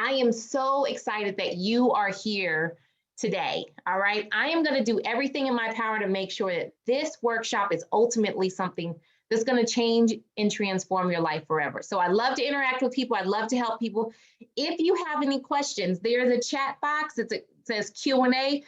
I am so excited that you are here today. All right. I am going to do everything in my power to make sure that this workshop is ultimately something that's going to change and transform your life forever. So I love to interact with people. I love to help people. If you have any questions, there's a chat box. It says Q&A.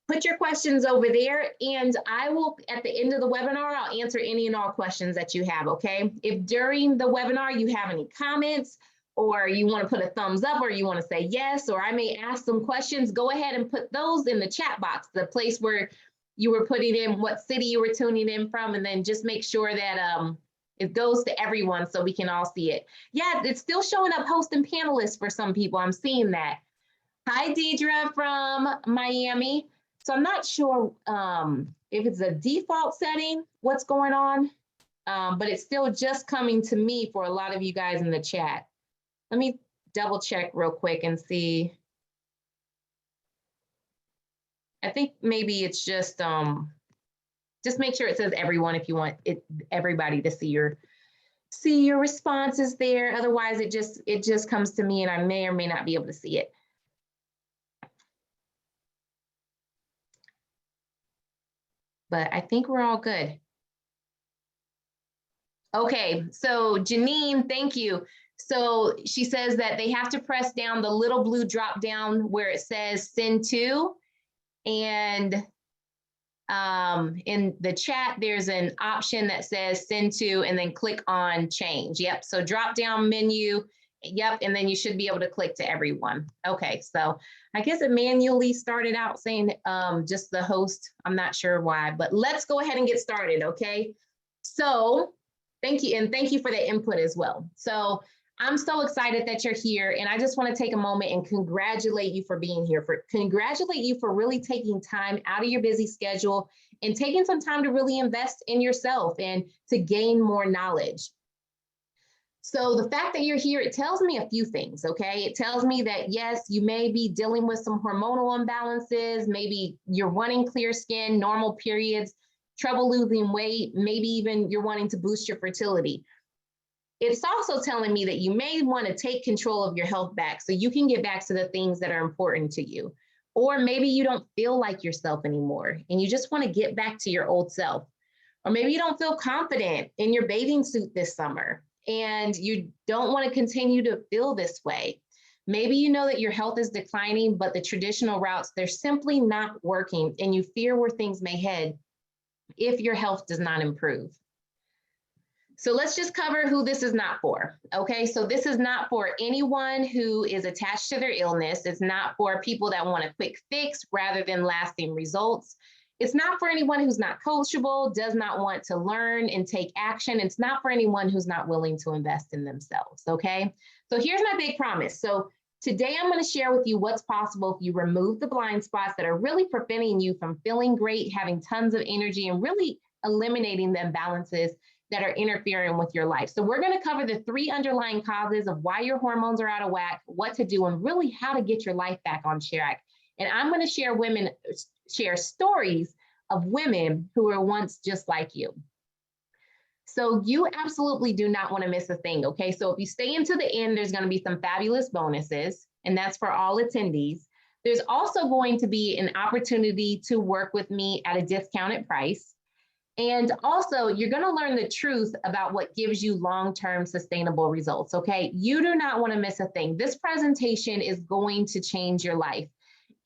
Put your questions over there, and I will, at the end of the webinar, I'll answer any and all questions that you have, okay? If during the webinar you have any comments, or you want to put a thumbs up, or you want to say yes, or I may ask some questions, go ahead and put those in the chat box, the place where you were putting in what city you were tuning in from, and then just make sure that it goes to everyone so we can all see it. Yeah, it's still showing up host and panelists for some people. I'm seeing that. Hi, Deidre from Miami. So I'm not sure if it's a default setting, what's going on, but it's still just coming to me for a lot of you guys in the chat. Let me double check real quick and see. I think maybe it's just make sure it says everyone if you want everybody to see your responses there. Otherwise, it just comes to me and I may or may not be able to see it. But I think we're all good. Okay, so Janine, thank you. So she says that they have to press down the little blue drop down where it says send to. And in the chat, there's an option that says send to and then click on change. Yep, so drop down menu. Yep, and then you should be able to click to everyone. Okay, so I guess it manually started out saying just the host. I'm not sure why, but let's go ahead and get started, okay? So thank you, and thank you for the input as well. So I'm so excited that you're here, and I just want to take a moment and congratulate you for being here, congratulate you for really taking time out of your busy schedule and taking some time to really invest in yourself and to gain more knowledge. So the fact that you're here, it tells me a few things, okay? It tells me that, yes, you may be dealing with some hormonal imbalances, maybe you're wanting clear skin, normal periods, trouble losing weight, maybe even you're wanting to boost your fertility. It's also telling me that you may want to take control of your health back so you can get back to the things that are important to you. Or maybe you don't feel like yourself anymore and you just want to get back to your old self. Or maybe you don't feel confident in your bathing suit this summer and you don't want to continue to feel this way. Maybe you know that your health is declining, but the traditional routes, they're simply not working and you fear where things may head if your health does not improve. So let's just cover who this is not for, okay? So this is not for anyone who is attached to their illness. It's not for people that want a quick fix rather than lasting results. It's not for anyone who's not coachable, does not want to learn and take action. It's not for anyone who's not willing to invest in themselves, okay? So here's my big promise. So today I'm going to share with you what's possible if you remove the blind spots that are really preventing you from feeling great, having tons of energy, and really eliminating the imbalances that are interfering with your life. So we're going to cover the 3 underlying causes of why your hormones are out of whack, what to do, and really how to get your life back on track. And I'm going to share stories of women who were once just like you. So you absolutely do not want to miss a thing, okay? So if you stay into the end, there's going to be some fabulous bonuses, and that's for all attendees. There's also going to be an opportunity to work with me at a discounted price. And also, you're going to learn the truth about what gives you long-term sustainable results, okay? You do not want to miss a thing. This presentation is going to change your life.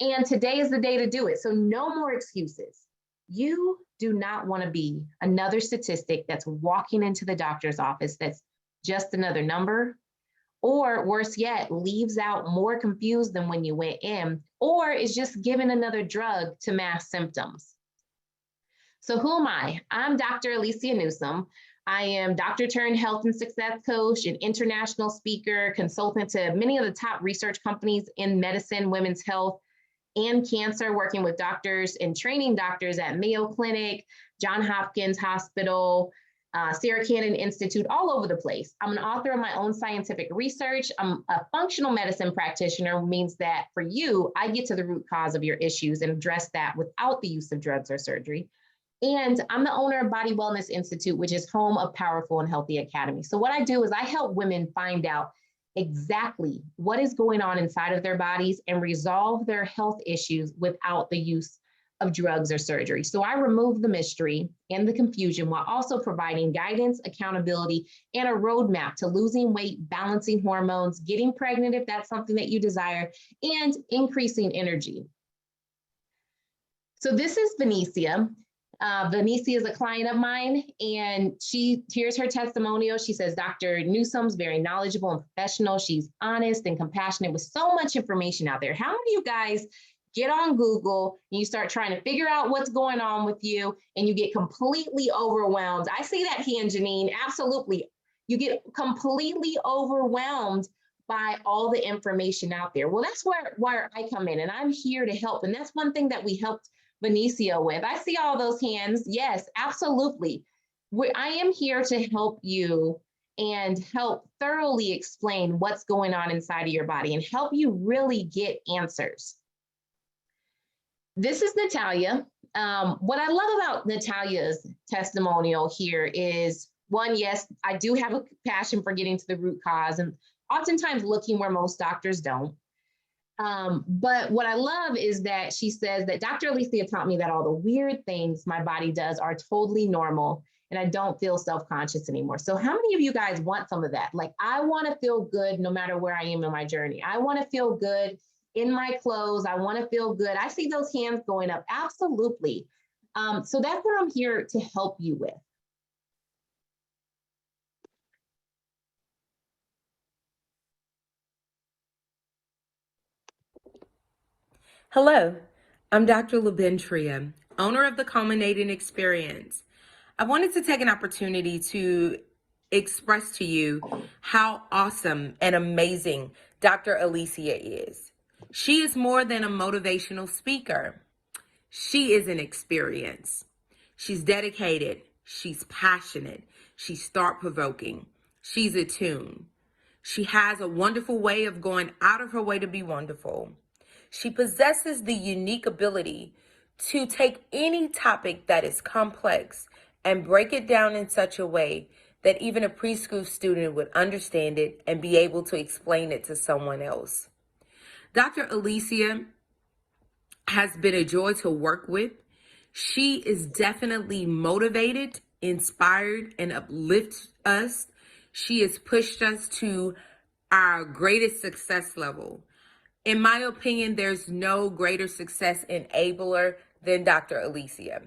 And today is the day to do it. So no more excuses. You do not want to be another statistic that's walking into the doctor's office that's just another number, or worse yet, leaves out more confused than when you went in, or is just given another drug to mask symptoms. So who am I? I'm Dr. Alicia Newsom. I am doctor turned health and success coach, an international speaker, consultant to many of the top research companies in medicine, women's health, and cancer, working with doctors and training doctors at Mayo Clinic, Johns Hopkins Hospital, Sarah Cannon Institute, all over the place. I'm an author of my own scientific research. I'm a functional medicine practitioner, means that for you, I get to the root cause of your issues and address that without the use of drugs or surgery. And I'm the owner of Body Wellness Institute, which is home of Powerful and Healthy Academy. So what I do is I help women find out exactly what is going on inside of their bodies and resolve their health issues without the use of drugs or surgery. So I remove the mystery and the confusion while also providing guidance, accountability, and a roadmap to losing weight, balancing hormones, getting pregnant if that's something that you desire, and increasing energy. So this is Venetia. Venetia is a client of mine, and here's her testimonial. She says, Dr. Newsome's very knowledgeable and professional. She's honest and compassionate with so much information out there. How many of you guys get on Google and you start trying to figure out what's going on with you and you get completely overwhelmed? I see that hand, Janine, absolutely. You get completely overwhelmed by all the information out there. Well, that's where I come in, and I'm here to help. And that's one thing that we helped Venetia with. I see all those hands. Yes, absolutely. I am here to help you and help thoroughly explain what's going on inside of your body and help you really get answers. This is Natalia. What I love about Natalia's testimonial here is, one, yes, I do have a passion for getting to the root cause and oftentimes looking where most doctors don't. But what I love is that she says that Dr. Alicia taught me that all the weird things my body does are totally normal and I don't feel self-conscious anymore. So how many of you guys want some of that? Like, I want to feel good no matter where I am in my journey. I want to feel good in my clothes. I want to feel good. I see those hands going up. Absolutely. So that's what I'm here to help you with. Hello, I'm Dr. LaBentria, owner of the Culminating Experience. I wanted to take an opportunity to express to you how awesome and amazing Dr. Alicia is. She is more than a motivational speaker. She is an experience. She's dedicated. She's passionate. She's thought-provoking. She's attuned. She has a wonderful way of going out of her way to be wonderful. She possesses the unique ability to take any topic that is complex and break it down in such a way that even a preschool student would understand it and be able to explain it to someone else. Dr. Alicia has been a joy to work with. She is definitely motivated, inspired, and uplifts us. She has pushed us to our greatest success level. In my opinion, there's no greater success enabler than Dr. Alicia.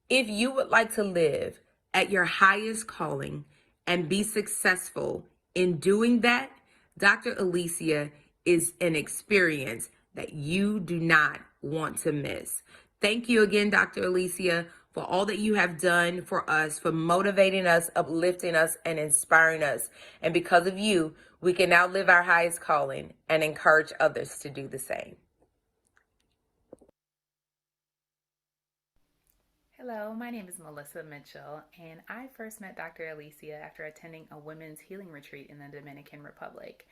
If you would like to live at your highest calling and be successful in doing that, Dr. Alicia is an experience that you do not want to miss. Thank you again, Dr. Alicia, for all that you have done for us, for motivating us, uplifting us, and inspiring us. And because of you, we can now live our highest calling and encourage others to do the same. Hello, my name is Melissa Mitchell, and I first met Dr. Alicia after attending a women's healing retreat in the Dominican Republic.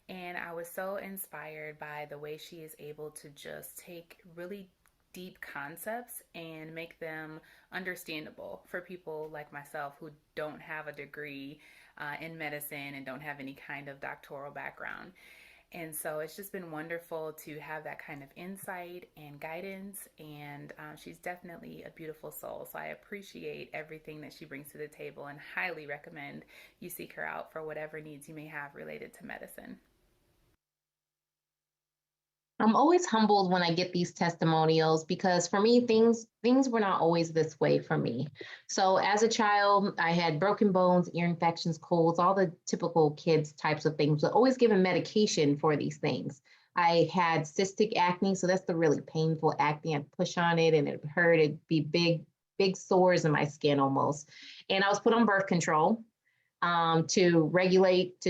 And I was so inspired by the way she is able to just take really deep concepts and make them understandable for people like myself who don't have a degree in medicine and don't have any kind of doctoral background. And so it's just been wonderful to have that kind of insight and guidance, and she's definitely a beautiful soul. So I appreciate everything that she brings to the table and highly recommend you seek her out for whatever needs you may have related to medicine. I'm always humbled when I get these testimonials because for me, things were not always this way for me. So as a child, I had broken bones, ear infections, colds, all the typical kids types of things, but always given medication for these things. I had cystic acne, so that's the really painful acne. I'd push on it and it hurt. It'd be big sores in my skin almost. And I was put on birth control to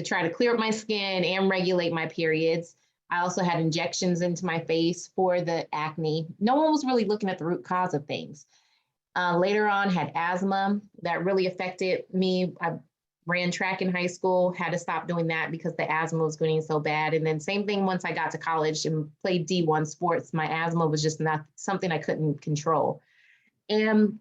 try to clear up my skin and regulate my periods. I also had injections into my face for the acne. No one was really looking at the root cause of things. Later on, had asthma that really affected me. I ran track in high school, had to stop doing that because the asthma was getting so bad. And then same thing once I got to college and played D1 sports, my asthma was just not something I couldn't control. And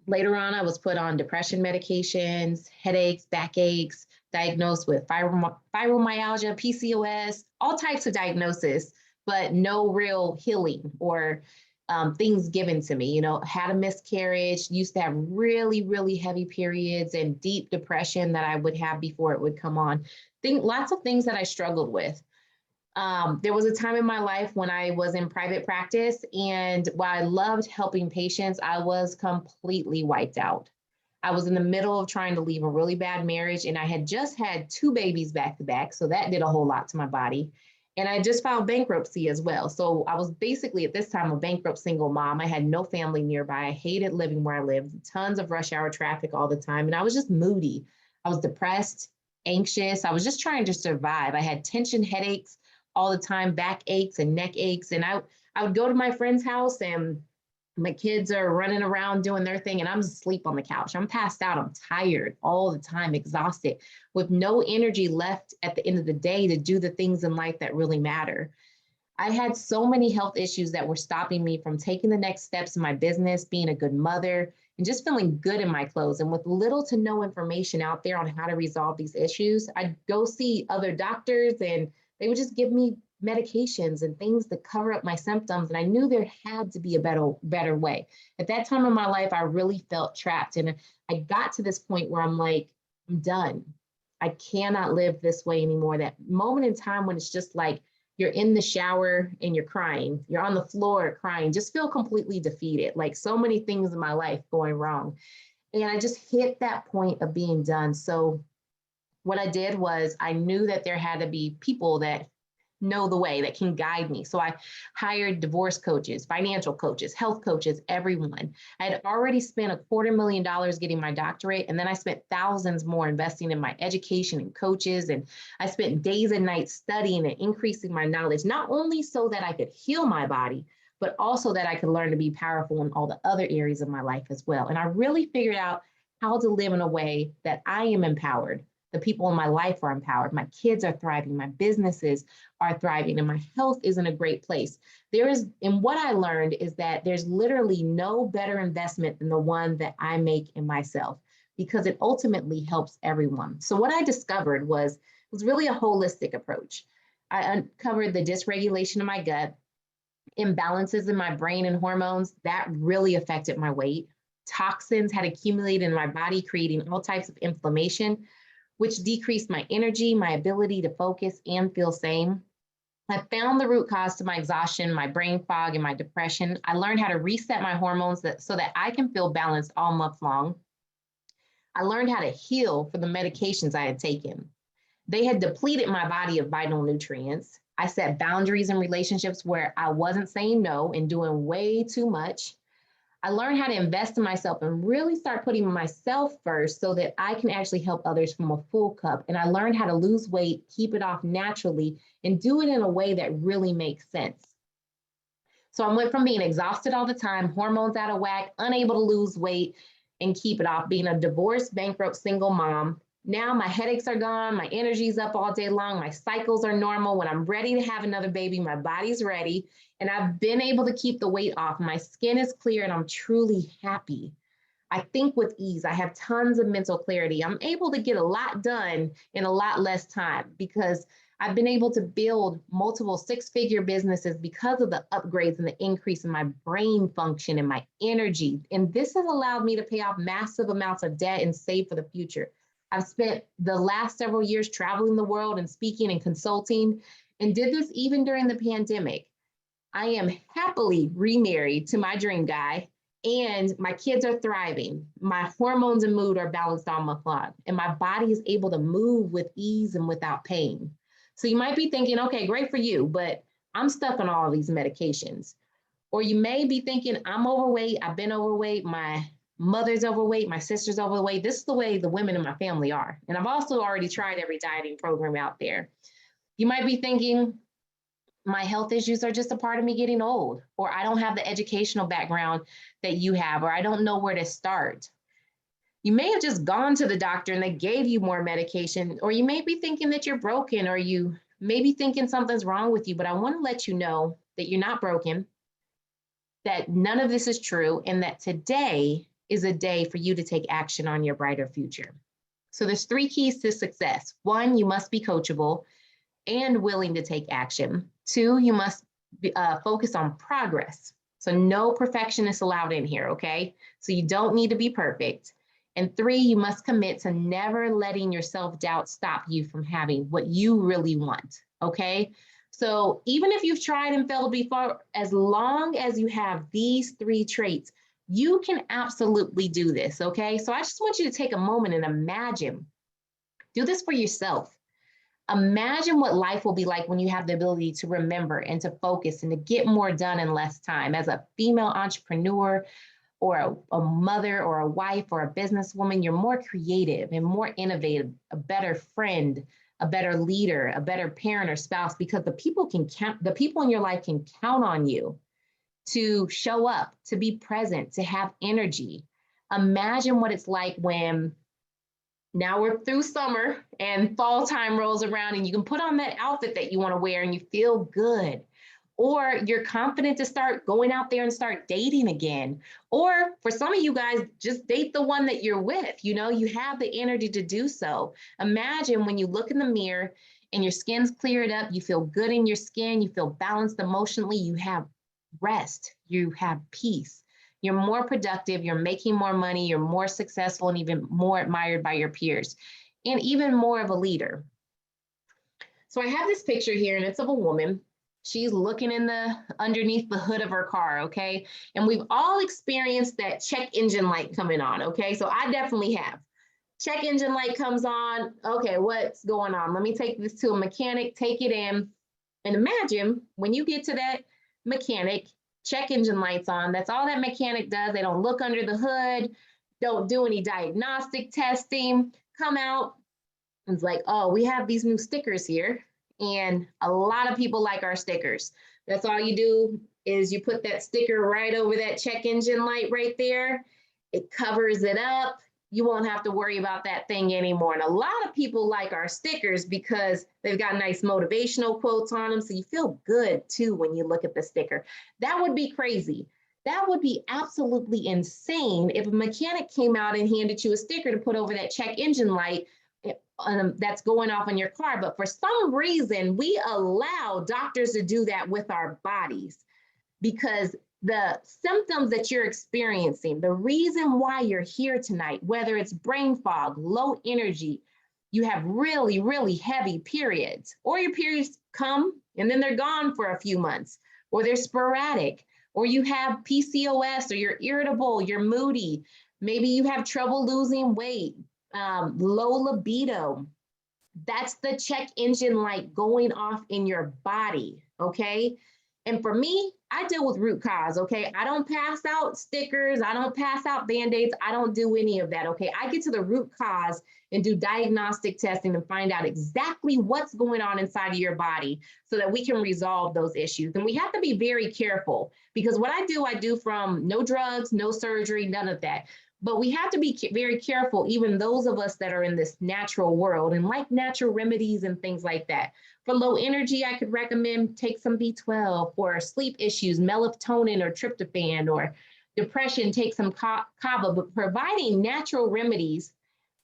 later on, I was put on depression medications, headaches, backaches. diagnosed with fibromyalgia, PCOS, all types of diagnosis, but no real healing or things given to me. Had a miscarriage, used to have really, really heavy periods and deep depression that I would have before it would come on. Lots of things that I struggled with. There was a time in my life when I was in private practice, and while I loved helping patients, I was completely wiped out. I was in the middle of trying to leave a really bad marriage, and I had just had 2 babies back to back. So that did a whole lot to my body. And I just filed bankruptcy as well. So I was basically at this time a bankrupt single mom. I had no family nearby. I hated living where I lived, tons of rush hour traffic all the time. And I was just moody. I was depressed, anxious. I was just trying to survive. I had tension headaches all the time, back aches and neck aches. And I would go to my friend's house, and my kids are running around doing their thing, and I'm asleep on the couch. I'm passed out. I'm tired all the time, exhausted, with no energy left at the end of the day to do the things in life that really matter. I had so many health issues that were stopping me from taking the next steps in my business, being a good mother, and just feeling good in my clothes. And with little to no information out there on how to resolve these issues, I'd go see other doctors, and they would just give me medications and things to cover up my symptoms. And I knew there had to be a better way. At that time in my life, I really felt trapped. And I got to this point where I'm like, I'm done. I cannot live this way anymore. That moment in time when it's just like you're in the shower and you're crying, you're on the floor crying, just feel completely defeated. Like so many things in my life going wrong. And I just hit that point of being done. So what I did was I knew that there had to be people that know the way, that can guide me. So I hired divorce coaches, financial coaches, health coaches, everyone. I had already spent $250,000 getting my doctorate, and then I spent thousands more investing in my education and coaches. And I spent days and nights studying and increasing my knowledge, not only so that I could heal my body, but also that I could learn to be powerful in all the other areas of my life as well. And I really figured out how to live in a way that I am empowered. The people in my life are empowered. My kids are thriving. My businesses are thriving, and my health is in a great place. And what I learned is that there's literally no better investment than the one that I make in myself, because it ultimately helps everyone. So what I discovered was really a holistic approach. I uncovered the dysregulation of my gut, imbalances in my brain and hormones that really affected my weight. Toxins had accumulated in my body, creating all types of inflammation, which decreased my energy, my ability to focus and feel sane. I found the root cause to my exhaustion, my brain fog, and my depression. I learned how to reset my hormones so that I can feel balanced all month long. I learned how to heal for the medications I had taken. They had depleted my body of vital nutrients. I set boundaries in relationships where I wasn't saying no and doing way too much. I learned how to invest in myself and really start putting myself first so that I can actually help others from a full cup. And I learned how to lose weight, keep it off naturally, and do it in a way that really makes sense. So I went from being exhausted all the time, hormones out of whack, unable to lose weight and keep it off, being a divorced, bankrupt, single mom. Now my headaches are gone, my energy's up all day long, my cycles are normal. When I'm ready to have another baby, my body's ready, and I've been able to keep the weight off. My skin is clear, and I'm truly happy. I think with ease. I have tons of mental clarity. I'm able to get a lot done in a lot less time because I've been able to build multiple 6-figure businesses because of the upgrades and the increase in my brain function and my energy. And this has allowed me to pay off massive amounts of debt and save for the future. I've spent the last several years traveling the world and speaking and consulting, and did this even during the pandemic. I am happily remarried to my dream guy, and my kids are thriving. My hormones and mood are balanced all month long, and my body is able to move with ease and without pain. So you might be thinking, okay, great for you, but I'm stuck on all of these medications. Or you may be thinking, I'm overweight, I've been overweight, my mother's overweight, my sister's overweight. This is the way the women in my family are. And I've also already tried every dieting program out there. You might be thinking, my health issues are just a part of me getting old, or I don't have the educational background that you have, or I don't know where to start. You may have just gone to the doctor and they gave you more medication, or you may be thinking that you're broken, or you may be thinking something's wrong with you, but I want to let you know that you're not broken, that none of this is true, and that today is a day for you to take action on your brighter future. So there's 3 keys to success. 1, you must be coachable and willing to take action. 2, you must focus on progress. So no perfectionists allowed in here, okay? So you don't need to be perfect. And 3, you must commit to never letting your self-doubt stop you from having what you really want, okay? So even if you've tried and failed before, as long as you have these 3 traits, you can absolutely do this, okay? So I just want you to take a moment and imagine. Do this for yourself. Imagine what life will be like when you have the ability to remember and to focus and to get more done in less time. As a female entrepreneur or a mother or a wife or a businesswoman, you're more creative and more innovative, a better friend, a better leader, a better parent or spouse, because the people in your life can count on you to show up, to be present, to have energy. Imagine what it's like when now we're through summer and fall time rolls around and you can put on that outfit that you want to wear and you feel good. Or you're confident to start going out there and start dating again. Or for some of you guys, just date the one that you're with. You know, you have the energy to do so. Imagine when you look in the mirror and your skin's cleared up, you feel good in your skin, you feel balanced emotionally, you have rest, you have peace. You're more productive, you're making more money, you're more successful and even more admired by your peers, and even more of a leader. So I have this picture here and it's of a woman. She's looking underneath the hood of her car, okay? And we've all experienced that check engine light coming on, okay? So I definitely have. Check engine light comes on, okay, what's going on? Let me take this to a mechanic, take it in, and imagine when you get to that mechanic, check engine lights on. That's all that mechanic does. They don't look under the hood, don't do any diagnostic testing, come out. And it's like, oh, we have these new stickers here. And a lot of people like our stickers. That's all you do is you put that sticker right over that check engine light right there. It covers it up. You won't have to worry about that thing anymore. And a lot of people like our stickers because they've got nice motivational quotes on them. So you feel good too when you look at the sticker. That would be crazy. That would be absolutely insane if a mechanic came out and handed you a sticker to put over that check engine light that's going off in your car. But for some reason, we allow doctors to do that with our bodies because the symptoms that you're experiencing, the reason why you're here tonight, whether it's brain fog, low energy, you have really, really heavy periods, or your periods come and then they're gone for a few months, or they're sporadic, or you have PCOS, or you're irritable, you're moody, maybe you have trouble losing weight, low libido. That's the check engine light going off in your body, okay? And for me, I deal with root cause, okay? I don't pass out stickers. I don't pass out Band-Aids. I don't do any of that, okay? I get to the root cause and do diagnostic testing and find out exactly what's going on inside of your body so that we can resolve those issues. And we have to be very careful because what I do from no drugs, no surgery, none of that. But we have to be very careful, even those of us that are in this natural world and like natural remedies and things like that. For low energy, I could recommend take some B12. For sleep issues, melatonin or tryptophan, or depression, take some kava. But providing natural remedies,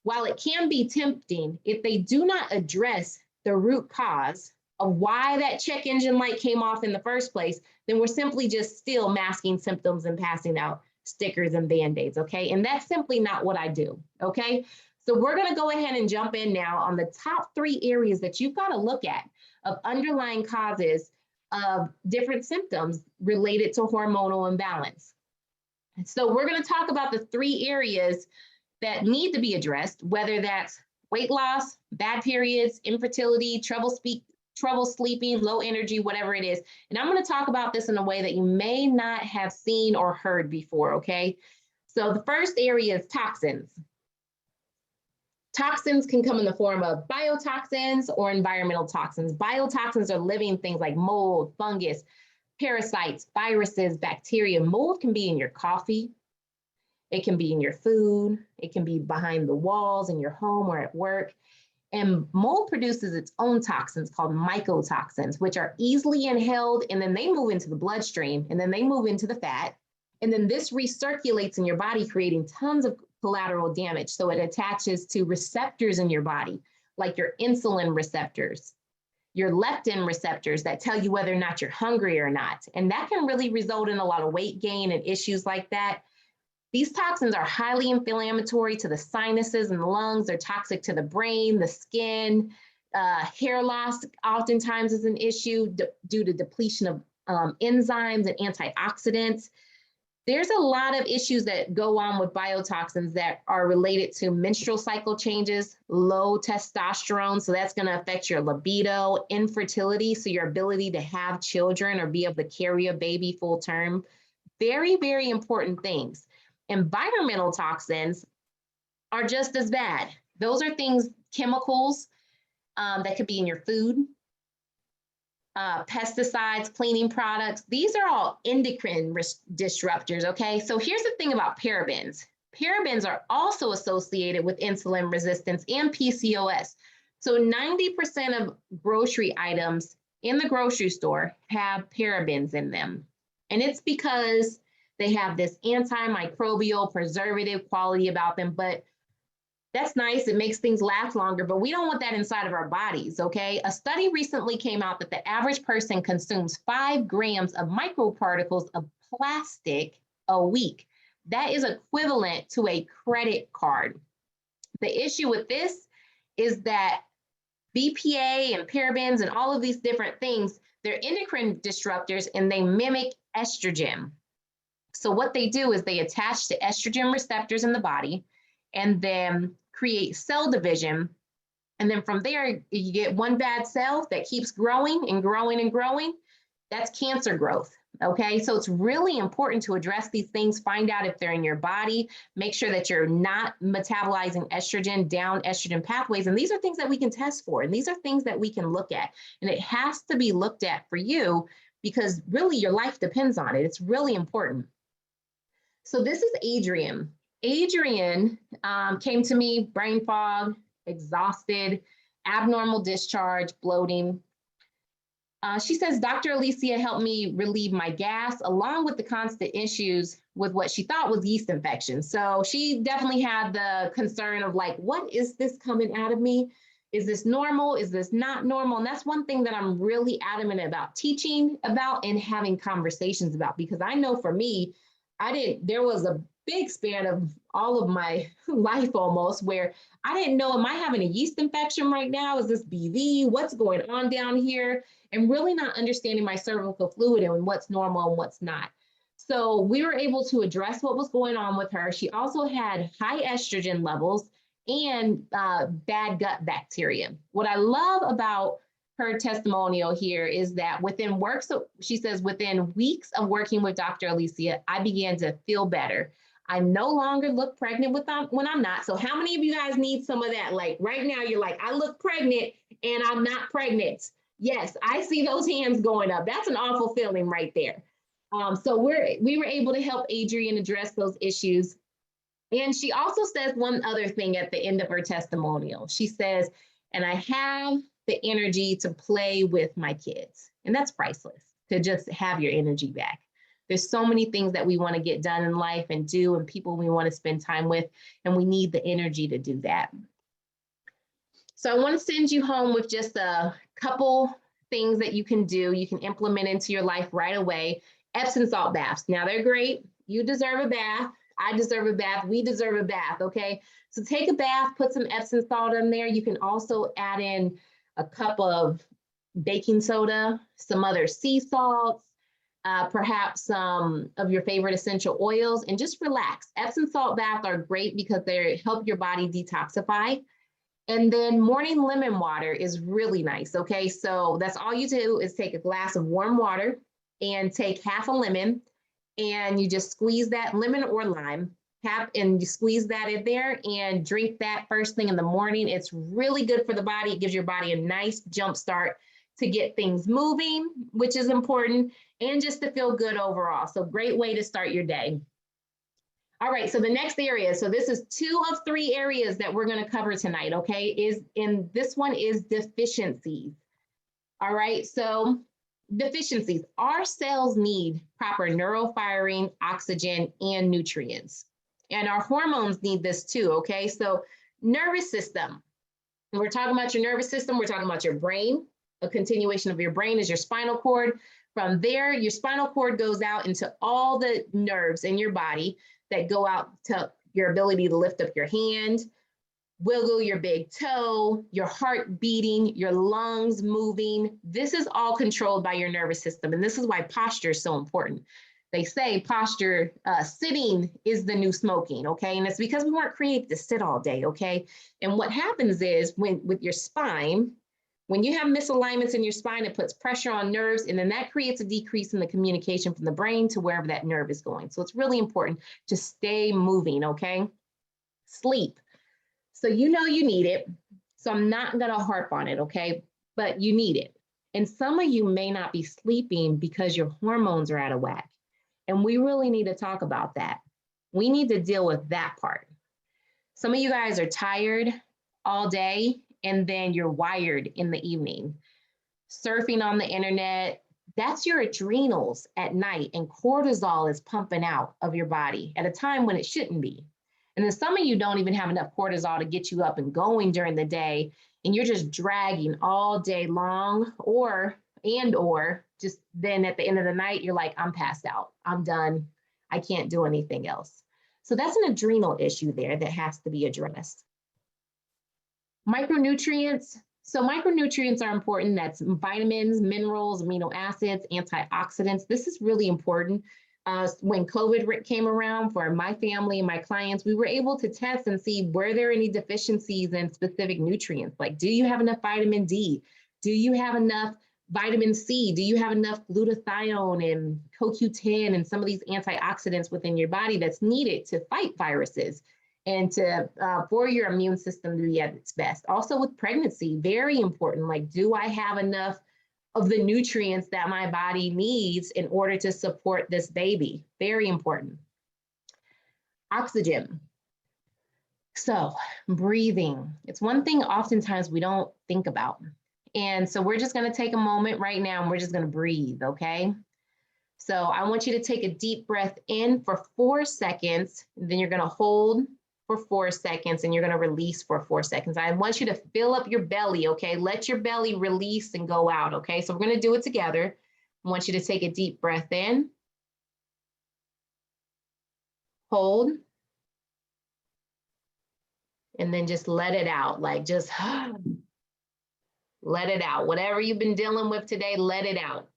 while it can be tempting, if they do not address the root cause of why that check engine light came off in the first place, then we're simply just still masking symptoms and passing out stickers and Band-Aids, okay? And that's simply not what I do, okay? So we're gonna go ahead and jump in now on the top 3 areas that you've gotta look at of underlying causes of different symptoms related to hormonal imbalance. So we're gonna talk about the 3 areas that need to be addressed, whether that's weight loss, bad periods, infertility, trouble sleeping, low energy, whatever it is. And I'm going to talk about this in a way that you may not have seen or heard before, okay? So the first area is toxins. Toxins can come in the form of biotoxins or environmental toxins. Biotoxins are living things like mold, fungus, parasites, viruses, bacteria. Mold can be in your coffee. It can be in your food. It can be behind the walls in your home or at work. And mold produces its own toxins called mycotoxins, which are easily inhaled, and then they move into the bloodstream, and then they move into the fat. And then this recirculates in your body, creating tons of collateral damage. So it attaches to receptors in your body, like your insulin receptors, your leptin receptors that tell you whether or not you're hungry or not. And that can really result in a lot of weight gain and issues like that. These toxins are highly inflammatory to the sinuses and the lungs. They're toxic to the brain, the skin. Hair loss oftentimes is an issue due to depletion of enzymes and antioxidants. There's a lot of issues that go on with biotoxins that are related to menstrual cycle changes, low testosterone. So that's going to affect your libido, infertility. So your ability to have children or be able to carry a baby full term. Very, very important things. Environmental toxins are just as bad. Those are things, chemicals that could be in your food, pesticides, cleaning products. These are all endocrine disruptors, okay? So here's the thing about parabens. Parabens are also associated with insulin resistance and PCOS. So 90% of grocery items in the grocery store have parabens in them. And it's because they have this antimicrobial preservative quality about them, but that's nice. It makes things last longer, but we don't want that inside of our bodies, okay? A study recently came out that the average person consumes 5 grams of microparticles of plastic a week. That is equivalent to a credit card. The issue with this is that BPA and parabens and all of these different things, they're endocrine disruptors and they mimic estrogen. So what they do is they attach to estrogen receptors in the body and then create cell division. And then from there, you get one bad cell that keeps growing and growing and growing. That's cancer growth, okay? So it's really important to address these things, find out if they're in your body, make sure that you're not metabolizing estrogen down estrogen pathways. And these are things that we can test for. And these are things that we can look at. And it has to be looked at for you because really your life depends on it. It's really important. So this is Adrienne. Adrienne came to me, brain fog, exhausted, abnormal discharge, bloating. She says, Dr. Alicia helped me relieve my gas along with the constant issues with what she thought was yeast infection. So she definitely had the concern of like, what is this coming out of me? Is this normal? Is this not normal? And that's one thing that I'm really adamant about teaching about and having conversations about, because I know for me, there was a big span of all of my life almost where I didn't know, am I having a yeast infection right now? Is this BV? What's going on down here? And really not understanding my cervical fluid and what's normal and what's not. So we were able to address what was going on with her. She also had high estrogen levels and bad gut bacteria. What I love about her testimonial here is that she says, within weeks of working with Dr. Alicia, I began to feel better. I no longer look pregnant when I'm not. So how many of you guys need some of that? Like right now, you're like, I look pregnant and I'm not pregnant. Yes, I see those hands going up. That's an awful feeling right there. So we were able to help Adrienne address those issues. And she also says one other thing at the end of her testimonial. She says, and I have the energy to play with my kids. And that's priceless, to just have your energy back. There's so many things that we want to get done in life and do, and people we want to spend time with, and we need the energy to do that. So I want to send you home with just a couple things that you can do, you can implement into your life right away. Epsom salt baths. Now they're great. You deserve a bath. I deserve a bath. We deserve a bath, okay? So take a bath, put some Epsom salt in there. You can also add in a cup of baking soda, some other sea salts, perhaps some of your favorite essential oils, and just relax. Epsom salt baths are great because they help your body detoxify. And then morning lemon water is really nice, okay? So that's all you do is take a glass of warm water and take half a lemon, and you just squeeze that lemon or lime, and you squeeze that in there and drink that first thing in the morning. It's really good for the body. It gives your body a nice jump start to get things moving, which is important, and just to feel good overall. So great way to start your day. All right, so the next area, so this is 2 of 3 areas that we're going to cover tonight, okay, this one is deficiencies. All right, so deficiencies. Our cells need proper neural firing, oxygen, and nutrients. And our hormones need this too, okay? So nervous system. When we're talking about your nervous system, we're talking about your brain. A continuation of your brain is your spinal cord. From there, your spinal cord goes out into all the nerves in your body that go out to your ability to lift up your hand, wiggle your big toe, your heart beating, your lungs moving. This is all controlled by your nervous system. And this is why posture is so important. They say posture, sitting is the new smoking, okay? And it's because we weren't created to sit all day, okay? And what happens is with your spine, when you have misalignments in your spine, it puts pressure on nerves, and then that creates a decrease in the communication from the brain to wherever that nerve is going. So it's really important to stay moving, okay? Sleep. So you know you need it. So I'm not gonna harp on it, okay? But you need it. And some of you may not be sleeping because your hormones are out of whack. And we really need to talk about that. We need to deal with that part. Some of you guys are tired all day, and then you're wired in the evening. Surfing on the internet, that's your adrenals at night, and cortisol is pumping out of your body at a time when it shouldn't be. And then some of you don't even have enough cortisol to get you up and going during the day, and you're just dragging all day long, or just then at the end of the night, you're like, I'm passed out, I'm done, I can't do anything else. So that's an adrenal issue there that has to be addressed. Micronutrients. So micronutrients are important. That's vitamins, minerals, amino acids, antioxidants. This is really important. When COVID came around for my family and my clients, we were able to test and see were there any deficiencies in specific nutrients? Like, do you have enough vitamin D? Do you have enough vitamin C? Do you have enough glutathione and CoQ10 and some of these antioxidants within your body that's needed to fight viruses and to for your immune system to be at its best? Also with pregnancy, very important. Like, do I have enough of the nutrients that my body needs in order to support this baby? Very important. Oxygen. So breathing, it's one thing oftentimes we don't think about. And so we're just going to take a moment right now and we're just going to breathe, okay? So I want you to take a deep breath in for 4 seconds, and then you're going to hold for 4 seconds, and you're going to release for 4 seconds. I want you to fill up your belly, okay? Let your belly release and go out, okay? So we're going to do it together. I want you to take a deep breath in, hold, and then just let it out, like just let it out. Whatever you've been dealing with today, let it out.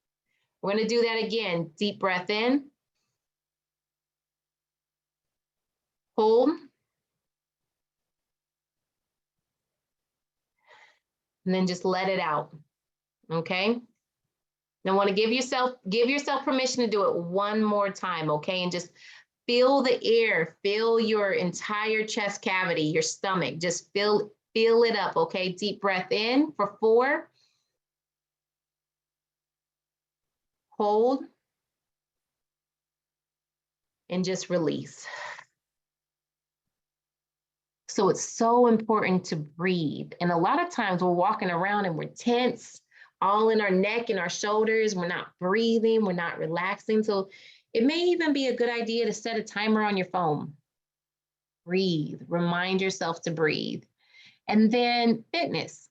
We're going to do that again. Deep breath in, hold, and then just let it out, okay? Now, want to give yourself permission to do it one more time, okay? And just feel the air, feel your entire chest cavity, your stomach, just feel it up, okay? Deep breath in for 4, hold, and just release. So it's so important to breathe. And a lot of times we're walking around and we're tense, all in our neck and our shoulders. We're not breathing, we're not relaxing. So it may even be a good idea to set a timer on your phone. Breathe, remind yourself to breathe. And then fitness.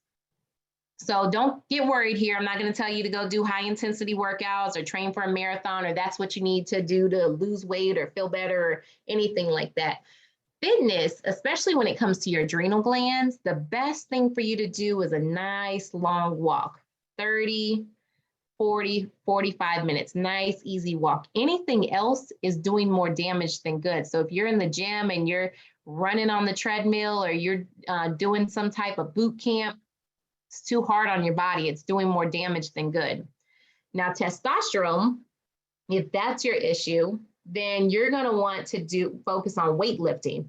So don't get worried here. I'm not going to tell you to go do high intensity workouts or train for a marathon, or that's what you need to do to lose weight or feel better or anything like that. Fitness, especially when it comes to your adrenal glands, the best thing for you to do is a nice long walk, 30, 40, 45 minutes, nice, easy walk. Anything else is doing more damage than good. So if you're in the gym and you're running on the treadmill, or you're doing some type of boot camp, it's too hard on your body. It's doing more damage than good. Now, testosterone, if that's your issue, then you're going to want to focus on weightlifting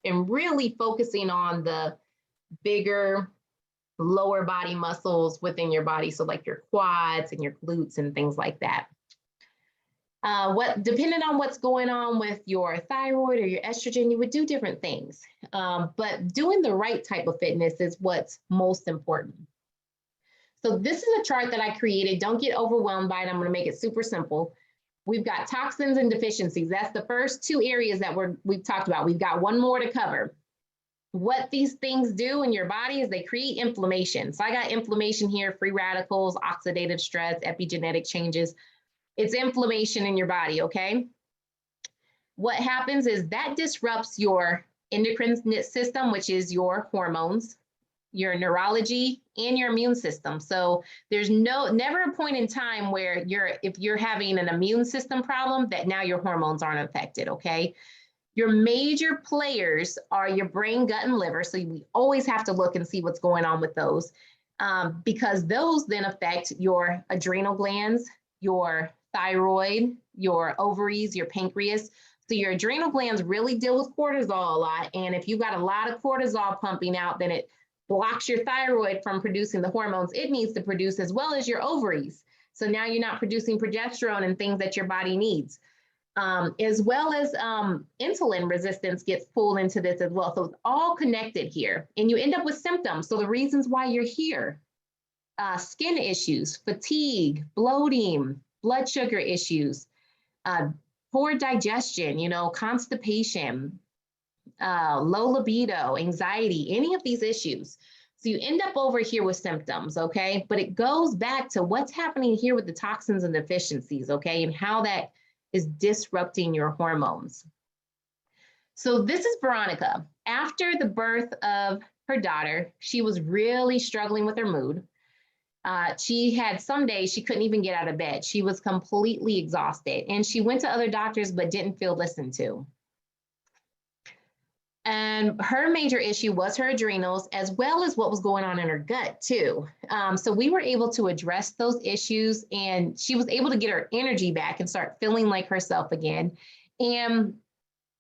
and really focusing on the bigger lower body muscles within your body. So like your quads and your glutes and things like that. Depending on what's going on with your thyroid or your estrogen, you would do different things. But doing the right type of fitness is what's most important. So this is a chart that I created. Don't get overwhelmed by it. I'm going to make it super simple. we've got toxins and deficiencies. That's the first two areas that we've talked about. We've got one more to cover. What these things do in your body is they create inflammation. So I got inflammation here, free radicals, oxidative stress, epigenetic changes. It's inflammation in your body, okay? What happens is that disrupts your endocrine system, which is your hormones, your neurology, and your immune system. So there's never a point in time where if you're having an immune system problem that now your hormones aren't affected, okay? Your major players are your brain, gut, and liver. So we always have to look and see what's going on with those, because those then affect your adrenal glands, your thyroid, your ovaries, your pancreas. So your adrenal glands really deal with cortisol a lot. And if you've got a lot of cortisol pumping out, then it blocks your thyroid from producing the hormones it needs to produce, as well as your ovaries. So now you're not producing progesterone and things that your body needs. As well as insulin resistance gets pulled into this as well. So it's all connected here. And you end up with symptoms. So the reasons why you're here, skin issues, fatigue, bloating, blood sugar issues, poor digestion, constipation, low libido, anxiety, any of these issues. So you end up over here with symptoms, okay? But it goes back to what's happening here with the toxins and deficiencies, okay? And how that is disrupting your hormones. So this is Veronica. After the birth of her daughter, she was really struggling with her mood. She had some days she couldn't even get out of bed. She was completely exhausted, and she went to other doctors but didn't feel listened to. And her major issue was her adrenals, as well as what was going on in her gut too. So we were able to address those issues, and she was able to get her energy back and start feeling like herself again. And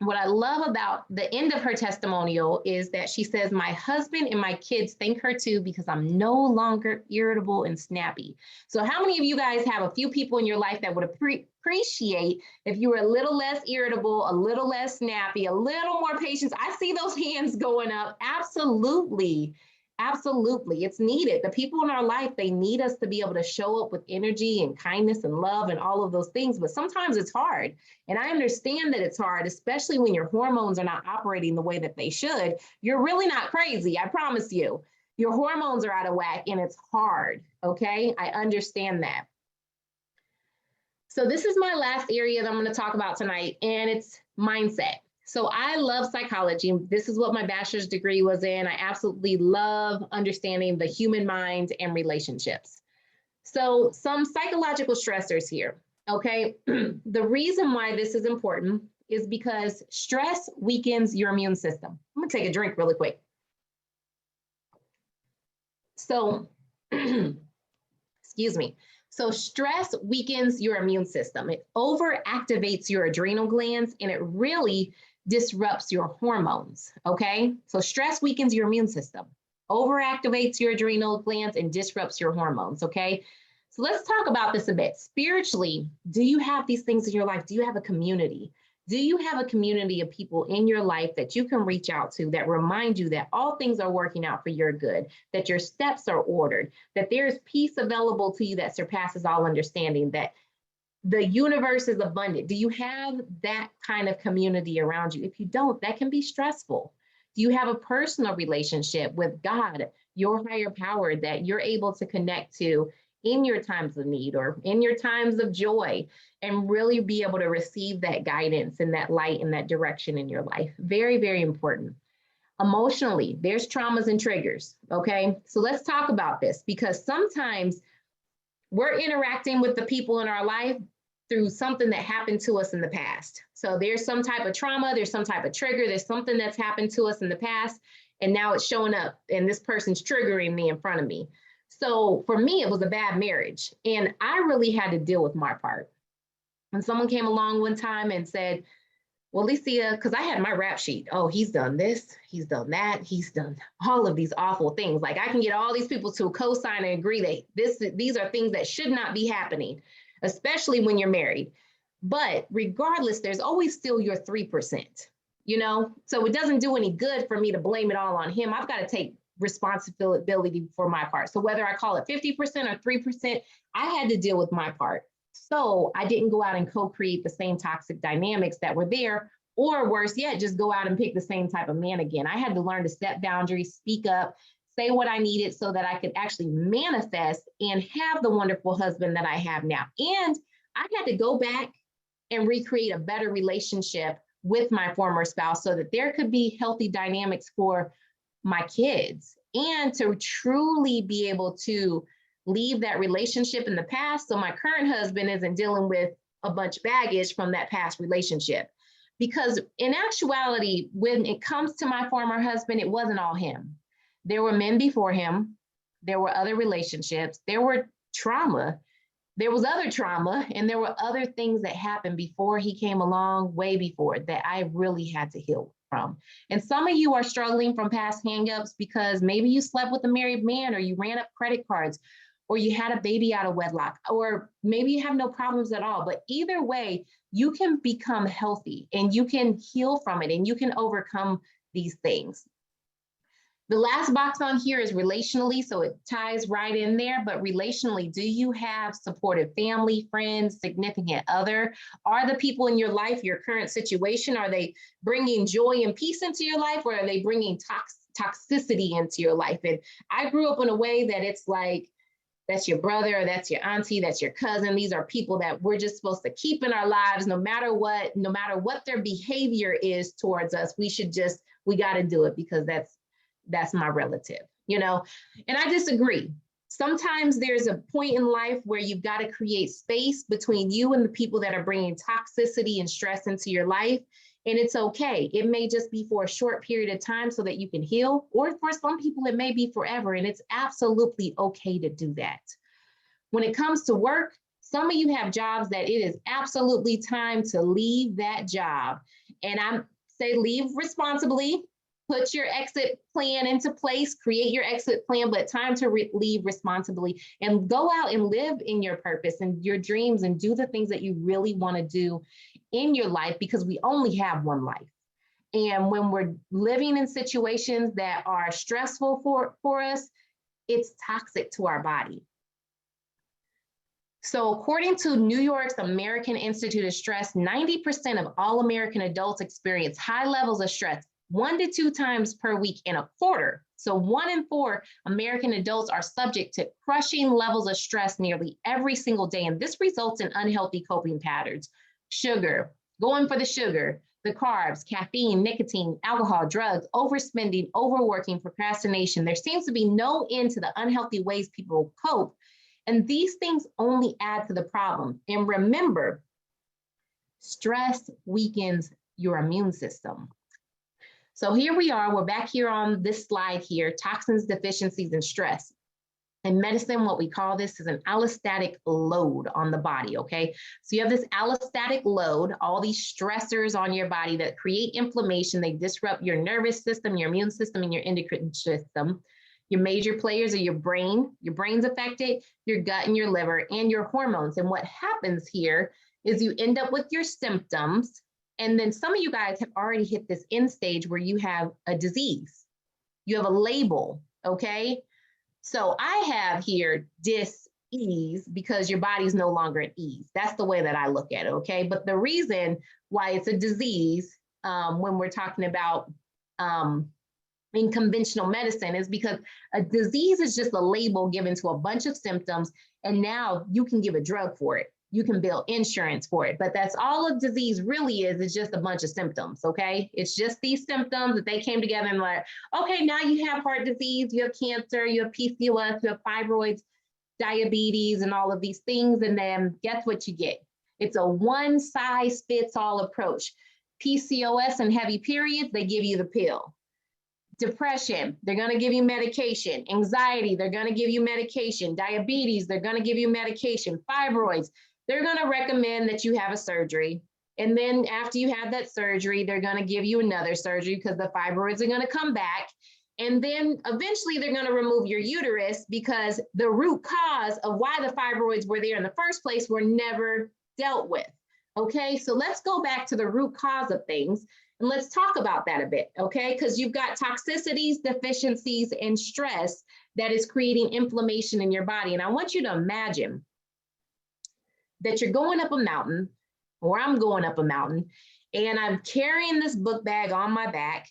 what I love about the end of her testimonial is that she says, my husband and my kids thank her too, because I'm no longer irritable and snappy. So how many of you guys have a few people in your life that would appreciate if you were a little less irritable, a little less snappy, a little more patience? I see those hands going up. Absolutely. Absolutely. It's needed. The people in our life, they need us to be able to show up with energy and kindness and love and all of those things. But sometimes it's hard. And I understand that it's hard, especially when your hormones are not operating the way that they should. You're really not crazy. I promise you. Your hormones are out of whack and it's hard. Okay. I understand that. So this is my last area that I'm going to talk about tonight, and it's mindset. So I love psychology. This is what my bachelor's degree was in. I absolutely love understanding the human mind and relationships. So some psychological stressors here, okay? The reason why this is important is because stress weakens your immune system. I'm gonna take a drink really quick. So, excuse me. So stress weakens your immune system. It overactivates your adrenal glands, and it really disrupts your hormones, okay? So stress weakens your immune system, overactivates your adrenal glands, and disrupts your hormones, okay? So let's talk about this a bit. Spiritually, do you have these things in your life? Do you have a community? Do you have a community of people in your life that you can reach out to that remind you that all things are working out for your good, that your steps are ordered, that there is peace available to you that surpasses all understanding, that the universe is abundant? Do you have that kind of community around you? If you don't, that can be stressful. Do you have a personal relationship with God, your higher power, that you're able to connect to in your times of need or in your times of joy, and really be able to receive that guidance and that light and that direction in your life? Very, very important. Emotionally, there's traumas and triggers, okay? So let's talk about this, because sometimes we're interacting with the people in our life through something that happened to us in the past. So there's some type of trauma, there's some type of trigger, there's something that's happened to us in the past, and now it's showing up, and this person's triggering me in front of me. So for me, it was a bad marriage, and I really had to deal with my part. When someone came along one time and said, well, Alicia, because I had my rap sheet. Oh, he's done this, he's done that, he's done all of these awful things. Like, I can get all these people to co-sign and agree that these are things that should not be happening, especially when you're married. But regardless, there's always still your 3%, So it doesn't do any good for me to blame it all on him. I've got to take responsibility for my part. So whether I call it 50% or 3%, I had to deal with my part. So I didn't go out and co-create the same toxic dynamics that were there, or worse yet, just go out and pick the same type of man again. I had to learn to set boundaries, speak up, say what I needed so that I could actually manifest and have the wonderful husband that I have now. And I had to go back and recreate a better relationship with my former spouse so that there could be healthy dynamics for my kids and to truly be able to leave that relationship in the past so my current husband isn't dealing with a bunch of baggage from that past relationship. Because in actuality, when it comes to my former husband, it wasn't all him. There were men before him. There were other relationships. There were trauma. There was other trauma, and there were other things that happened before he came along, way before, that I really had to heal from. And some of you are struggling from past hangups because maybe you slept with a married man, or you ran up credit cards, or you had a baby out of wedlock, or maybe you have no problems at all. But either way, you can become healthy and you can heal from it and you can overcome these things. The last box on here is relationally, so it ties right in there, but relationally, do you have supportive family, friends, significant other? Are the people in your life, your current situation, are they bringing joy and peace into your life, or are they bringing toxicity into your life? And I grew up in a way that it's like, that's your brother, that's your auntie, that's your cousin. These are people that we're just supposed to keep in our lives, no matter what their behavior is towards us. We got to do it because that's my relative, you know? And I disagree. Sometimes there's a point in life where you've got to create space between you and the people that are bringing toxicity and stress into your life. And it's okay. It may just be for a short period of time so that you can heal, or for some people, it may be forever. And it's absolutely okay to do that. When it comes to work, some of you have jobs that it is absolutely time to leave that job. And I say leave responsibly. Put your exit plan into place, create your exit plan, but time to leave responsibly and go out and live in your purpose and your dreams and do the things that you really want to do in your life, because we only have one life. And when we're living in situations that are stressful for us, it's toxic to our body. So according to New York's American Institute of Stress, 90% of all American adults experience high levels of stress 1 to 2 times per week in a quarter. So 1 in 4 American adults are subject to crushing levels of stress nearly every single day. And this results in unhealthy coping patterns. Sugar, going for the sugar, the carbs, caffeine, nicotine, alcohol, drugs, overspending, overworking, procrastination. There seems to be no end to the unhealthy ways people cope. And these things only add to the problem. And remember, stress weakens your immune system. So here we are, we're back here on this slide here, toxins, deficiencies, and stress. In medicine, what we call this is an allostatic load on the body, okay? So you have this allostatic load, all these stressors on your body that create inflammation, they disrupt your nervous system, your immune system, and your endocrine system. Your major players are your brain's affected, your gut and your liver, and your hormones. And what happens here is you end up with your symptoms. And then some of you guys have already hit this end stage where you have a disease. You have a label, okay? So I have here dis-ease because your body's no longer at ease. That's the way that I look at it, okay? But the reason why it's a disease when we're talking about in conventional medicine is because a disease is just a label given to a bunch of symptoms, and now you can give a drug for it. You can bill insurance for it, but that's all a disease really is. It's just a bunch of symptoms, okay? It's just these symptoms that they came together and like, okay, now you have heart disease, you have cancer, you have PCOS, you have fibroids, diabetes, and all of these things, and then guess what you get? It's a one-size-fits-all approach. PCOS and heavy periods, they give you the pill. Depression, they're going to give you medication. Anxiety, they're going to give you medication. Diabetes, they're going to give you medication. Fibroids, they're going to recommend that you have a surgery. And then after you have that surgery, they're going to give you another surgery because the fibroids are going to come back. And then eventually they're going to remove your uterus because the root cause of why the fibroids were there in the first place were never dealt with. Okay, so let's go back to the root cause of things. And let's talk about that a bit, okay? Because you've got toxicities, deficiencies, and stress that is creating inflammation in your body. And I want you to imagine that you're going up a mountain, or I'm going up a mountain, and I'm carrying this book bag on my back.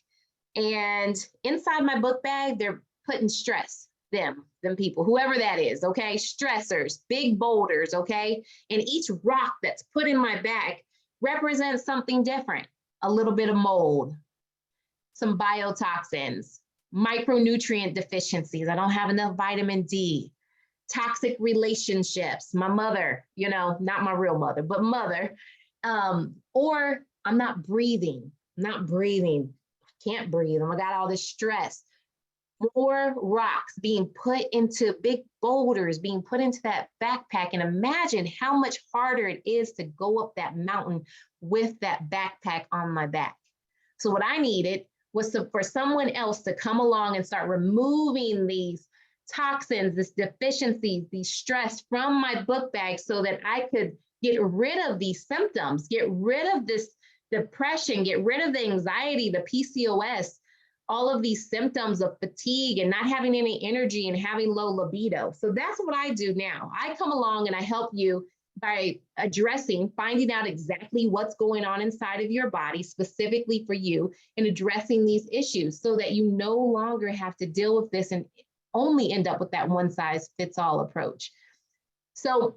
And inside my book bag, they're putting stress, them people, whoever that is, okay? Stressors, big boulders, okay? And each rock that's put in my back represents something different. A little bit of mold, some biotoxins, micronutrient deficiencies. I don't have enough vitamin D, toxic relationships, my mother, you know, not my real mother, but mother, or I'm not breathing, can't breathe. I got all this stress. More rocks being put into big boulders, being put into that backpack. And imagine how much harder it is to go up that mountain with that backpack on my back. So what I needed was for someone else to come along and start removing these toxins, this deficiencies, these stress from my book bag so that I could get rid of these symptoms, get rid of this depression, get rid of the anxiety, the PCOS, all of these symptoms of fatigue and not having any energy and having low libido. So that's what I do now. I come along and I help you by finding out exactly what's going on inside of your body, specifically for you, and addressing these issues so that you no longer have to deal with this and only end up with that one size fits all approach. So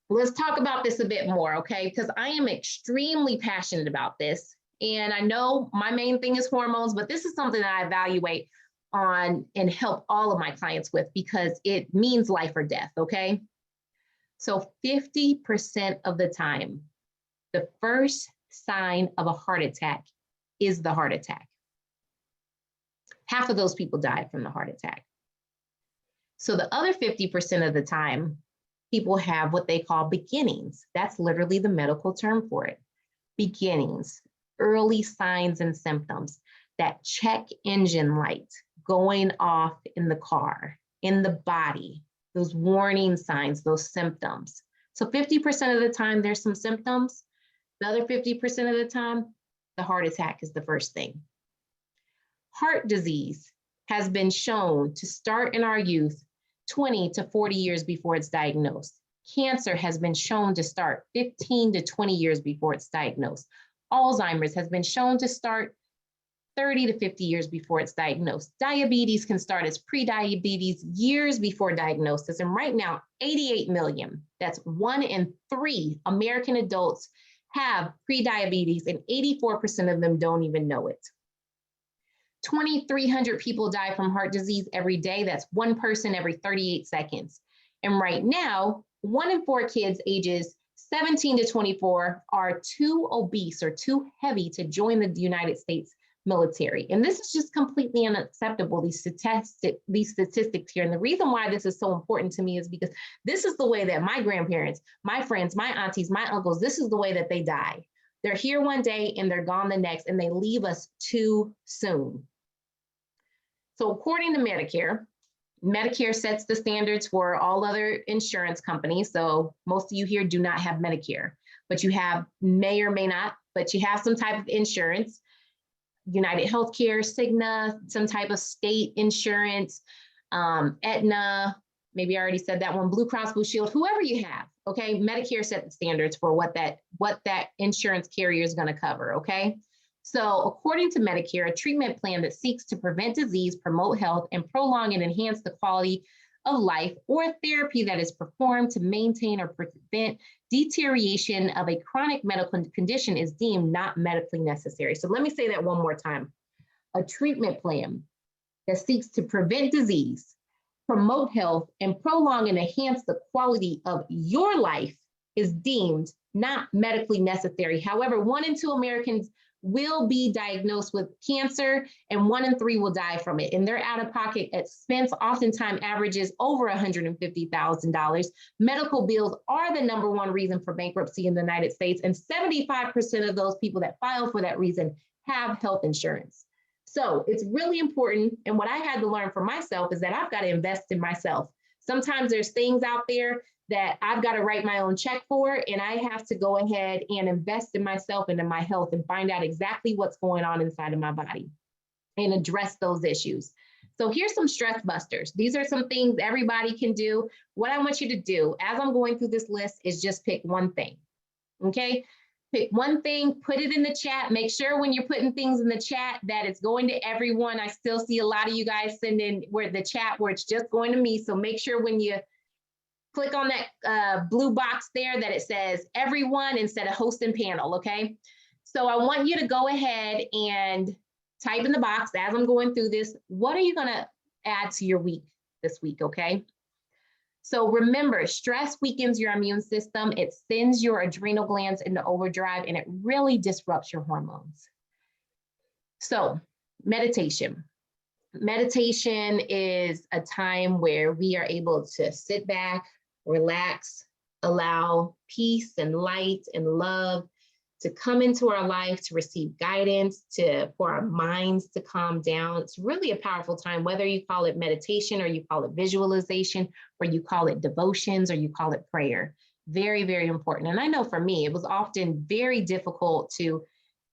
let's talk about this a bit more, okay? Because I am extremely passionate about this. And I know my main thing is hormones, but this is something that I evaluate on and help all of my clients with because it means life or death, okay? So 50% of the time, the first sign of a heart attack is the heart attack. Half of those people died from the heart attack. So the other 50% of the time, people have what they call beginnings. That's literally the medical term for it. Beginnings, early signs and symptoms, that check engine light going off in the car, in the body, those warning signs, those symptoms. So 50% of the time there's some symptoms. The other 50% of the time, the heart attack is the first thing. Heart disease has been shown to start in our youth 20 to 40 years before it's diagnosed. Cancer has been shown to start 15 to 20 years before it's diagnosed. Alzheimer's has been shown to start 30 to 50 years before it's diagnosed. Diabetes can start as pre-diabetes years before diagnosis. And right now, 88 million, that's 1 in 3 American adults have pre-diabetes, and 84% of them don't even know it. 2,300 people die from heart disease every day. That's 1 person every 38 seconds. And right now, 1 in 4 kids ages 17 to 24 are too obese or too heavy to join the United States military. And this is just completely unacceptable, these statistics here. And the reason why this is so important to me is because this is the way that my grandparents, my friends, my aunties, my uncles, this is the way that they die. They're here one day and they're gone the next, and they leave us too soon. So according to Medicare, Medicare sets the standards for all other insurance companies. So most of you here do not have Medicare, but you have, may or may not, but you have some type of insurance. United Healthcare, Cigna, some type of state insurance, Aetna, maybe I already said that one, Blue Cross Blue Shield, whoever you have, okay? Medicare set the standards for what that insurance carrier is gonna cover, okay? So according to Medicare, a treatment plan that seeks to prevent disease, promote health, and prolong and enhance the quality of life, or a therapy that is performed to maintain or prevent deterioration of a chronic medical condition is deemed not medically necessary. So let me say that one more time. A treatment plan that seeks to prevent disease, promote health, and prolong and enhance the quality of your life is deemed not medically necessary. However, 1 in 2 Americans will be diagnosed with cancer, and 1 in 3 will die from it. And their out-of-pocket expense oftentimes averages over $150,000. Medical bills are the #1 reason for bankruptcy in the United States, and 75% of those people that file for that reason have health insurance. So it's really important, and what I had to learn for myself is that I've got to invest in myself. Sometimes there's things out there that I've got to write my own check for, and I have to go ahead and invest in myself and in my health and find out exactly what's going on inside of my body and address those issues. So here's some stress busters. These are some things everybody can do. What I want you to do as I'm going through this list is just pick one thing, okay? Pick one thing, put it in the chat. Make sure when you're putting things in the chat that it's going to everyone. I still see a lot of you guys send in where the chat where it's just going to me. So make sure when you click on that blue box there that it says everyone instead of host and panel, okay? So I want you to go ahead and type in the box as I'm going through this. What are you gonna add to your week this week, okay? So remember, stress weakens your immune system. It sends your adrenal glands into overdrive and it really disrupts your hormones. So meditation. Meditation is a time where we are able to sit back, relax, allow peace and light and love to come into our life, to receive guidance, for our minds to calm down. It's really a powerful time, whether you call it meditation or you call it visualization or you call it devotions or you call it prayer. Very, very important. And I know for me, it was often very difficult to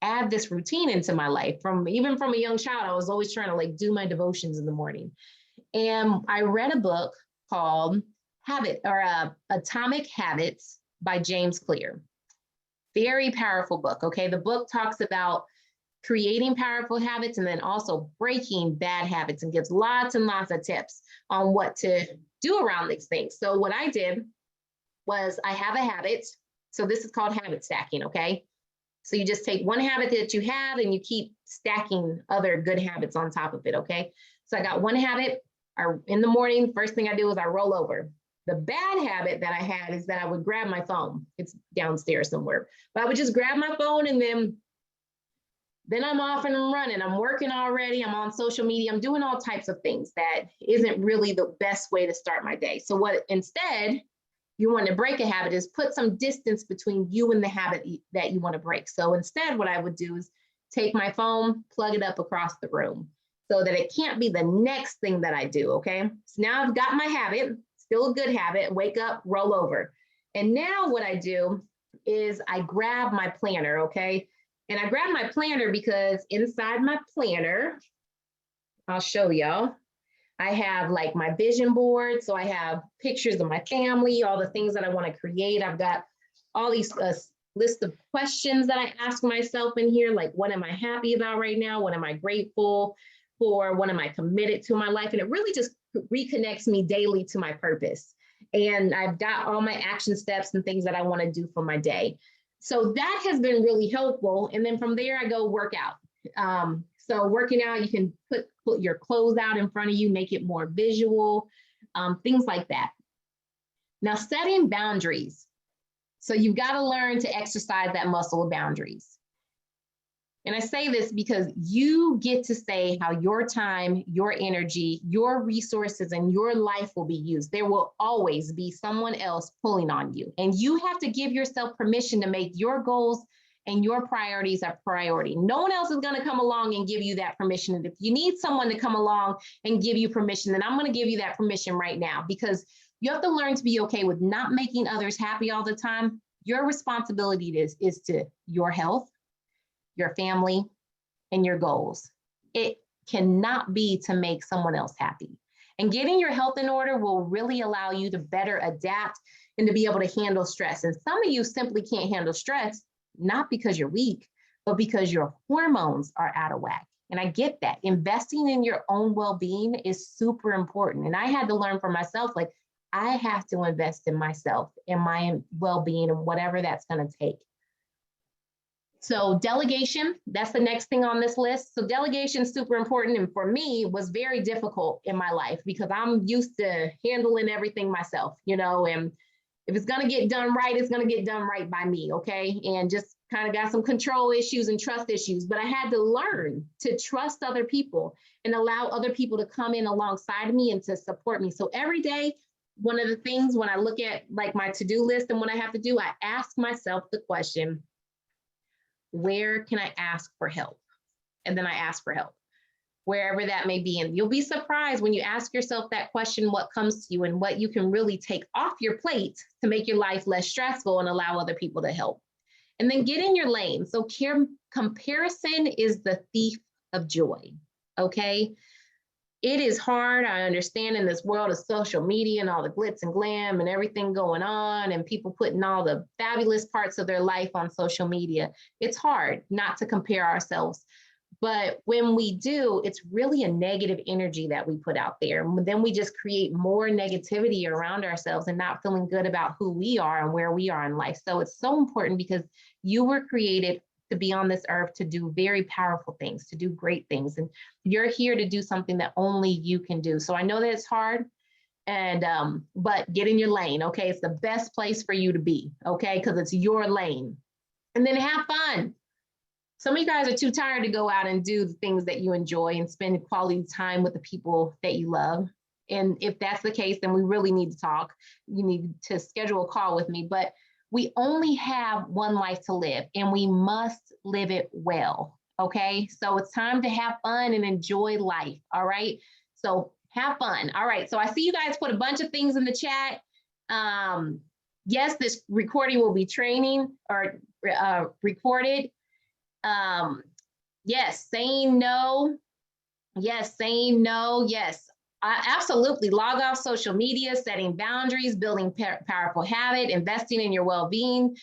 add this routine into my life. Even from a young child, I was always trying to do my devotions in the morning. And I read a book called Atomic Habits by James Clear. Very powerful book, okay? The book talks about creating powerful habits and then also breaking bad habits and gives lots and lots of tips on what to do around these things. So what I did was I have a habit. So this is called habit stacking, okay? So you just take one habit that you have and you keep stacking other good habits on top of it, okay? So I got one habit. In the morning, first thing I do is I roll over. The bad habit that I had is that I would grab my phone. It's downstairs somewhere, but I would just grab my phone and then I'm off and I'm running. I'm working already. I'm on social media. I'm doing all types of things that isn't really the best way to start my day. So what instead you want to break a habit is put some distance between you and the habit that you want to break. So instead what I would do is take my phone, plug it up across the room so that it can't be the next thing that I do, okay? So now I've got my habit. Still a good habit, wake up, roll over. And now what I do is I grab my planner, okay? And I grab my planner because inside my planner, I'll show y'all, I have my vision board. So I have pictures of my family, all the things that I want to create. I've got all these list of questions that I ask myself in here, like what am I happy about right now? What am I grateful for? What am I committed to in my life? And it really just reconnects me daily to my purpose. And I've got all my action steps and things that I want to do for my day. So that has been really helpful. And then from there, I go work out. So working out, you can put your clothes out in front of you, make it more visual, things like that. Now, setting boundaries. So you've got to learn to exercise that muscle of boundaries. And I say this because you get to say how your time, your energy, your resources, and your life will be used. There will always be someone else pulling on you. And you have to give yourself permission to make your goals and your priorities a priority. No one else is going to come along and give you that permission. And if you need someone to come along and give you permission, then I'm going to give you that permission right now, because you have to learn to be okay with not making others happy all the time. Your responsibility is to your health, your family, and your goals. It cannot be to make someone else happy. And getting your health in order will really allow you to better adapt and to be able to handle stress. And some of you simply can't handle stress, not because you're weak, but because your hormones are out of whack. And I get that. Investing in your own well-being is super important. And I had to learn for myself, I have to invest in myself and my well-being and whatever that's going to take. So delegation, that's the next thing on this list. So delegation is super important. And for me, was very difficult in my life because I'm used to handling everything myself, and if it's going to get done right, it's going to get done right by me. Okay. And just kind of got some control issues and trust issues, but I had to learn to trust other people and allow other people to come in alongside me and to support me. So every day, one of the things when I look at my to-do list and what I have to do, I ask myself the question, where can I ask for help? And then I ask for help, wherever that may be. And you'll be surprised when you ask yourself that question, what comes to you and what you can really take off your plate to make your life less stressful and allow other people to help. And then get in your lane. So comparison is the thief of joy, okay? it is hard. I understand in this world of social media and all the glitz and glam and everything going on and people putting all the fabulous parts of their life on social media. It's hard not to compare ourselves. But when we do, it's really a negative energy that we put out there. And then we just create more negativity around ourselves and not feeling good about who we are and where we are in life. So it's so important because you were created to be on this earth to do very powerful things, to do great things. And you're here to do something that only you can do. So I know that it's hard, and but get in your lane, okay? It's the best place for you to be, okay? Because it's your lane. And then have fun. Some of you guys are too tired to go out and do the things that you enjoy and spend quality time with the people that you love. And if that's the case, then we really need to talk. You need to schedule a call with me. But we only have one life to live, and we must live it well, okay? So it's time to have fun and enjoy life, all right? So have fun. All right, so I see you guys put a bunch of things in the chat. Yes, this recording will be training or recorded. Yes, saying no. Yes, saying no. Yes, absolutely. Log off social media, setting boundaries, building powerful habit, investing in your well-being,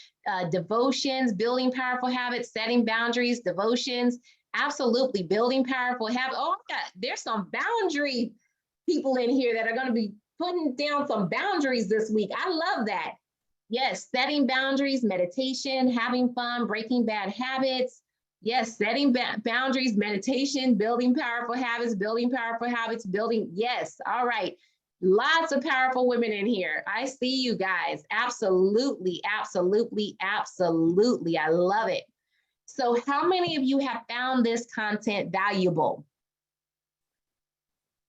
devotions, building powerful habits, setting boundaries, devotions. Absolutely, building powerful habit. Oh, there's some boundary people in here that are going to be putting down some boundaries this week. I love that. Yes, setting boundaries, meditation, having fun, breaking bad habits. Yes, setting boundaries, meditation, building powerful habits, building. Yes, all right. Lots of powerful women in here. I see you guys. Absolutely, absolutely, absolutely. I love it. So how many of you have found this content valuable?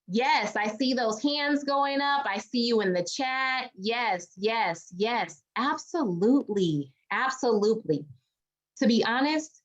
Yes, I see those hands going up. I see you in the chat. Yes, yes, yes, absolutely, absolutely. To be honest,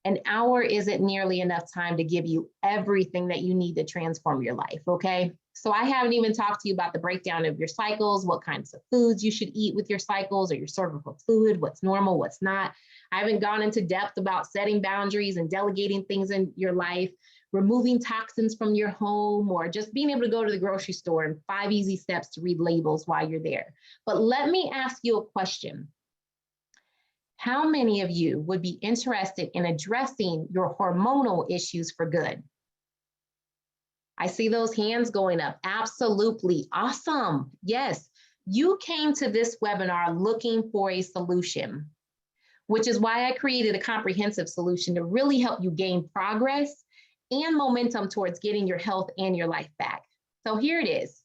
an hour isn't nearly enough time to give you everything that you need to transform your life, okay? So I haven't even talked to you about the breakdown of your cycles, what kinds of foods you should eat with your cycles or your cervical fluid, what's normal, what's not. I haven't gone into depth about setting boundaries and delegating things in your life, removing toxins from your home, or just being able to go to the grocery store and 5 easy steps to read labels while you're there. But let me ask you a question. How many of you would be interested in addressing your hormonal issues for good? I see those hands going up. Absolutely. Awesome. Yes, you came to this webinar looking for a solution, which is why I created a comprehensive solution to really help you gain progress and momentum towards getting your health and your life back. So here it is.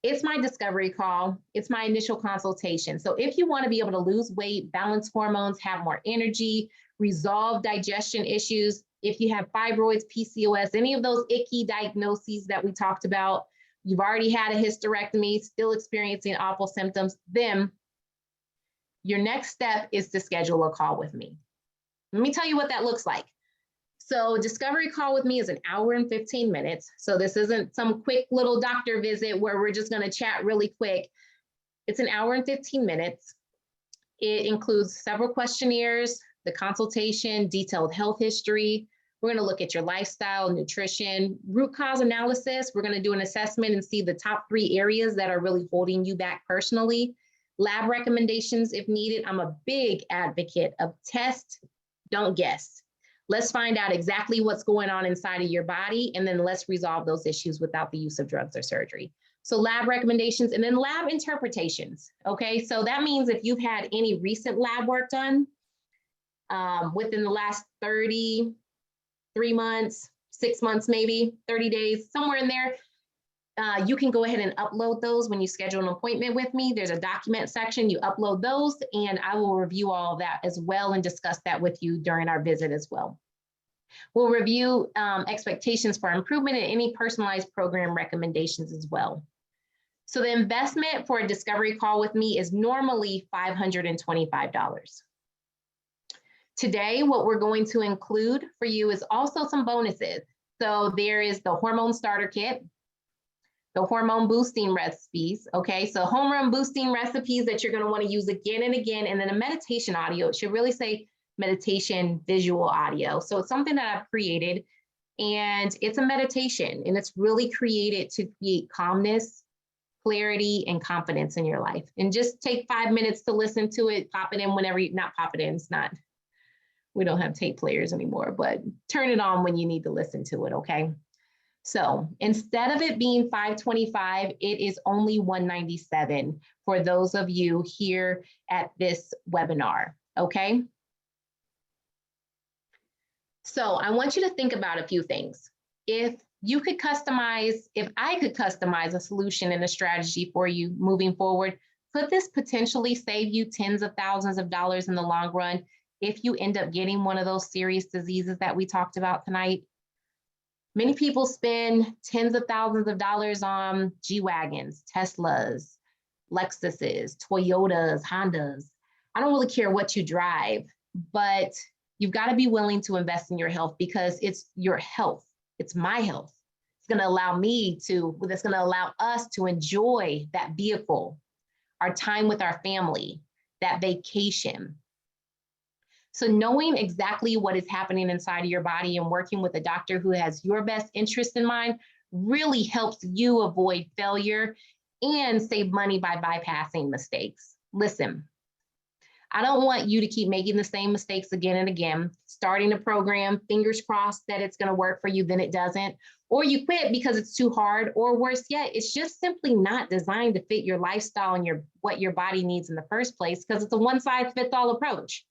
It's my discovery call. It's my initial consultation. So if you want to be able to lose weight, balance hormones, have more energy, resolve digestion issues, if you have fibroids, PCOS, any of those icky diagnoses that we talked about, you've already had a hysterectomy, still experiencing awful symptoms, then your next step is to schedule a call with me. Let me tell you what that looks like. So discovery call with me is an hour and 15 minutes. So this isn't some quick little doctor visit where we're just going to chat really quick. It's an hour and 15 minutes. It includes several questionnaires, the consultation, detailed health history. We're going to look at your lifestyle, nutrition, root cause analysis. We're going to do an assessment and see the top 3 areas that are really holding you back personally. Lab recommendations if needed. I'm a big advocate of test, don't guess. Let's find out exactly what's going on inside of your body, and then let's resolve those issues without the use of drugs or surgery. So lab recommendations and then lab interpretations, okay? So that means if you've had any recent lab work done within the last 3 months, 6 months, maybe 30 days, somewhere in there, you can go ahead and upload those when you schedule an appointment with me. There's a document section, you upload those, and I will review all of that as well and discuss that with you during our visit as well. We'll review expectations for improvement and any personalized program recommendations as well. So the investment for a discovery call with me is normally $525. Today, what we're going to include for you is also some bonuses. So there is the hormone starter kit, the hormone boosting recipes, okay? So hormone boosting recipes that you're gonna wanna use again and again, and then a meditation audio. It should really say meditation visual audio. So it's something that I've created. And it's a meditation, and it's really created to create calmness, clarity, and confidence in your life. And just take 5 minutes to listen to it, pop it in whenever you, not pop it in, it's not, we don't have tape players anymore, but turn it on when you need to listen to it, okay? So instead of it being $525, it is only $197 for those of you here at this webinar, okay? So I want you to think about a few things. If you could customize, if I could customize a solution and a strategy for you moving forward, could this potentially save you tens of thousands of dollars in the long run if you end up getting one of those serious diseases that we talked about tonight? Many people spend tens of thousands of dollars on G-Wagons, Teslas, Lexuses, Toyotas, Hondas. I don't really care what you drive, but you've got to be willing to invest in your health, because it's your health. It's my health. It's going to allow me to, it's going to allow us to enjoy that vehicle, our time with our family, that vacation. So knowing exactly what is happening inside of your body and working with a doctor who has your best interest in mind really helps you avoid failure and save money by bypassing mistakes. Listen, I don't want you to keep making the same mistakes again and again, starting a program, fingers crossed that it's going to work for you, then it doesn't, or you quit because it's too hard, or worse yet, it's just simply not designed to fit your lifestyle and what your body needs in the first place, because it's a one-size-fits-all approach.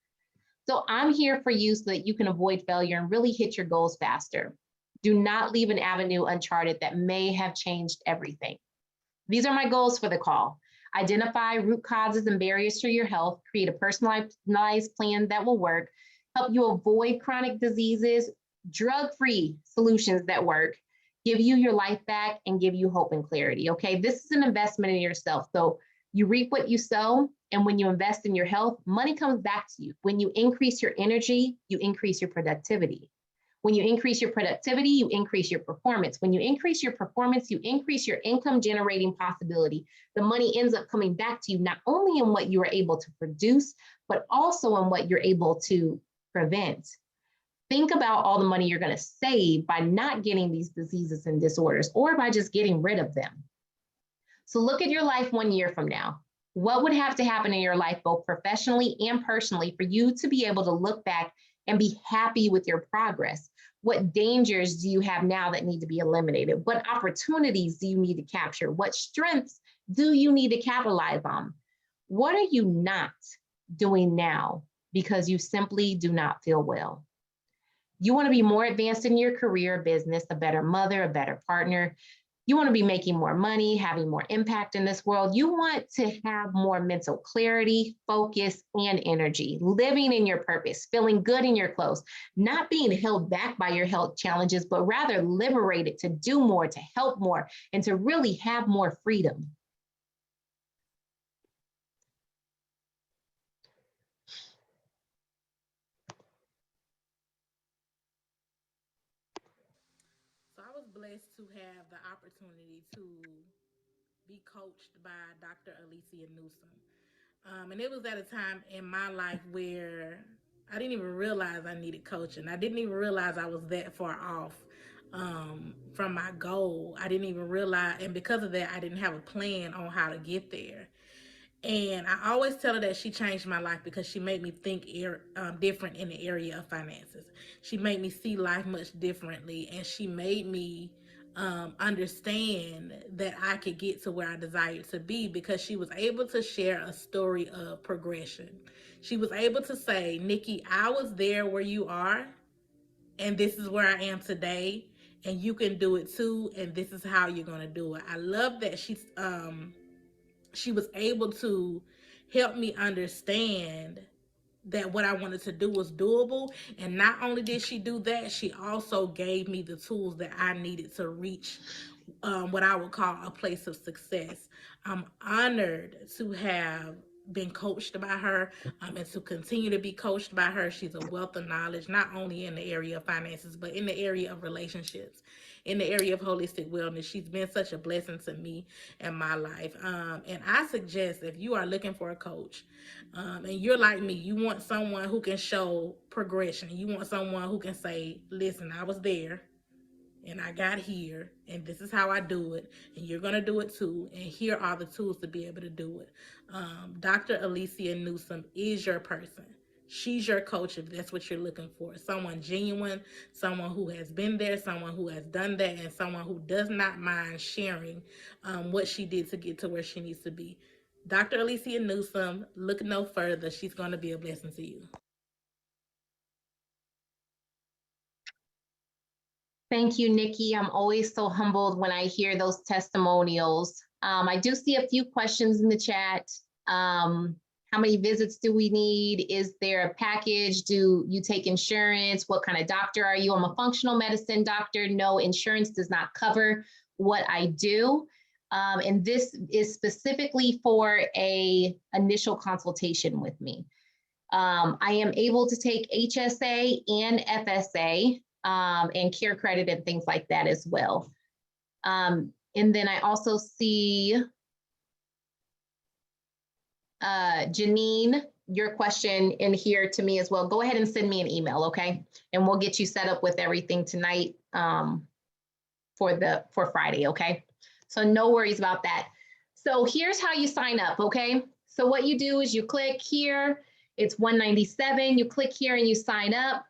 So I'm here for you so that you can avoid failure and really hit your goals faster. Do not leave an avenue uncharted that may have changed everything. These are my goals for the call. Identify root causes and barriers to your health, create a personalized plan that will work, help you avoid chronic diseases, drug-free solutions that work, give you your life back, and give you hope and clarity, okay? This is an investment in yourself. So you reap what you sow, and when you invest in your health, money comes back to you. When you increase your energy, you increase your productivity. When you increase your productivity, you increase your performance. When you increase your performance, you increase your income generating possibility. The money ends up coming back to you, not only in what you are able to produce, but also in what you're able to prevent. Think about all the money you're going to save by not getting these diseases and disorders, or by just getting rid of them. So look at your life 1 year from now. What would have to happen in your life, both professionally and personally, for you to be able to look back and be happy with your progress? What dangers do you have now that need to be eliminated? What opportunities do you need to capture? What strengths do you need to capitalize on? What are you not doing now because you simply do not feel well? You want to be more advanced in your career, business, a better mother, a better partner. You want to be making more money, having more impact in this world. You want to have more mental clarity, focus, and energy, living in your purpose, feeling good in your clothes, not being held back by your health challenges, but rather liberated to do more, to help more, and to really have more freedom. So I was blessed to have the opportunity to be coached by Dr. Alicia Newsom. And it was at a time in my life where I didn't even realize I needed coaching. I didn't even realize I was that far off from my goal. I didn't even realize, and because of that, I didn't have a plan on how to get there. And I always tell her that she changed my life because she made me think different in the area of finances. She made me see life much differently, and she made me understand that I could get to where I desired to be, because she was able to share a story of progression. She was able to say, Nikki, I was there where you are, and this is where I am today, and you can do it too, and this is how you're going to do it. I love that she was able to help me understand that what I wanted to do was doable. And not only did she do that, she also gave me the tools that I needed to reach what I would call a place of success. I'm honored to have been coached by her and to continue to be coached by her. She's a wealth of knowledge, not only in the area of finances, but in the area of relationships, in the area of holistic wellness. She's been such a blessing to me in my life. And I suggest, if you are looking for a coach and you're like me, you want someone who can show progression. You want someone who can say, listen, I was there. and I got here, and this is how I do it, and you're going to do it too, and here are the tools to be able to do it. Dr. Alicia Newsom is your person. She's your coach if that's what you're looking for. Someone genuine, someone who has been there, someone who has done that, and someone who does not mind sharing what she did to get to where she needs to be. Dr. Alicia Newsom, look no further. She's going to be a blessing to you. Thank you, Nikki. I'm always so humbled when I hear those testimonials. I do see a few questions in the chat. How many visits do we need? Is there a package? Do you take insurance? What kind of doctor are you? I'm a functional medicine doctor. No, insurance does not cover what I do. And this is specifically for an initial consultation with me. I am able to take HSA and FSA and care credit and things like that as well. And then I also see Janine, your question in here to me as well. Go ahead and send me an email, okay? And we'll get you set up with everything tonight for Friday, okay? So no worries about that. So here's how you sign up, okay? So what you do is you click here, it's $197, you click here and you sign up.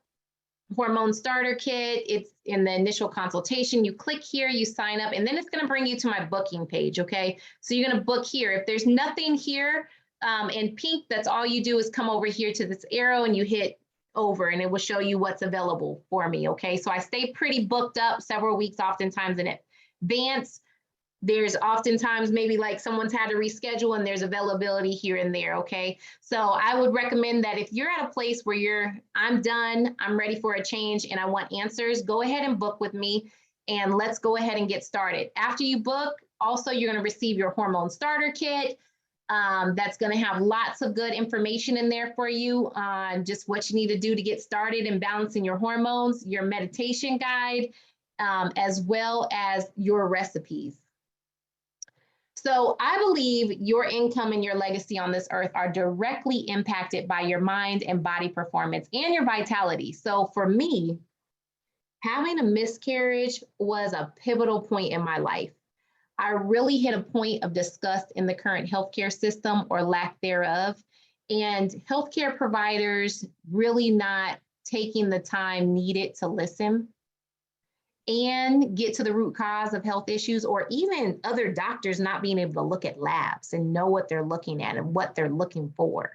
Hormone starter kit, it's in the initial consultation. You click here, you sign up, and then it's gonna bring you to my booking page, okay? So you're gonna book here. If there's nothing here in pink, that's all you do is come over here to this arrow and you hit over and it will show you what's available for me, okay? So I stay pretty booked up several weeks, oftentimes in advance. There's oftentimes maybe like someone's had to reschedule and there's availability here and there, okay? So I would recommend that if you're at a place where I'm done, I'm ready for a change and I want answers, go ahead and book with me and let's go ahead and get started. After you book, also you're gonna receive your hormone starter kit. That's gonna have lots of good information in there for you on just what you need to do to get started in balancing your hormones, your meditation guide, as well as your recipes. So I believe your income and your legacy on this earth are directly impacted by your mind and body performance and your vitality. So for me, having a miscarriage was a pivotal point in my life. I really hit a point of disgust in the current healthcare system or lack thereof, and healthcare providers really not taking the time needed to listen and get to the root cause of health issues, or even other doctors not being able to look at labs and know what they're looking at and what they're looking for.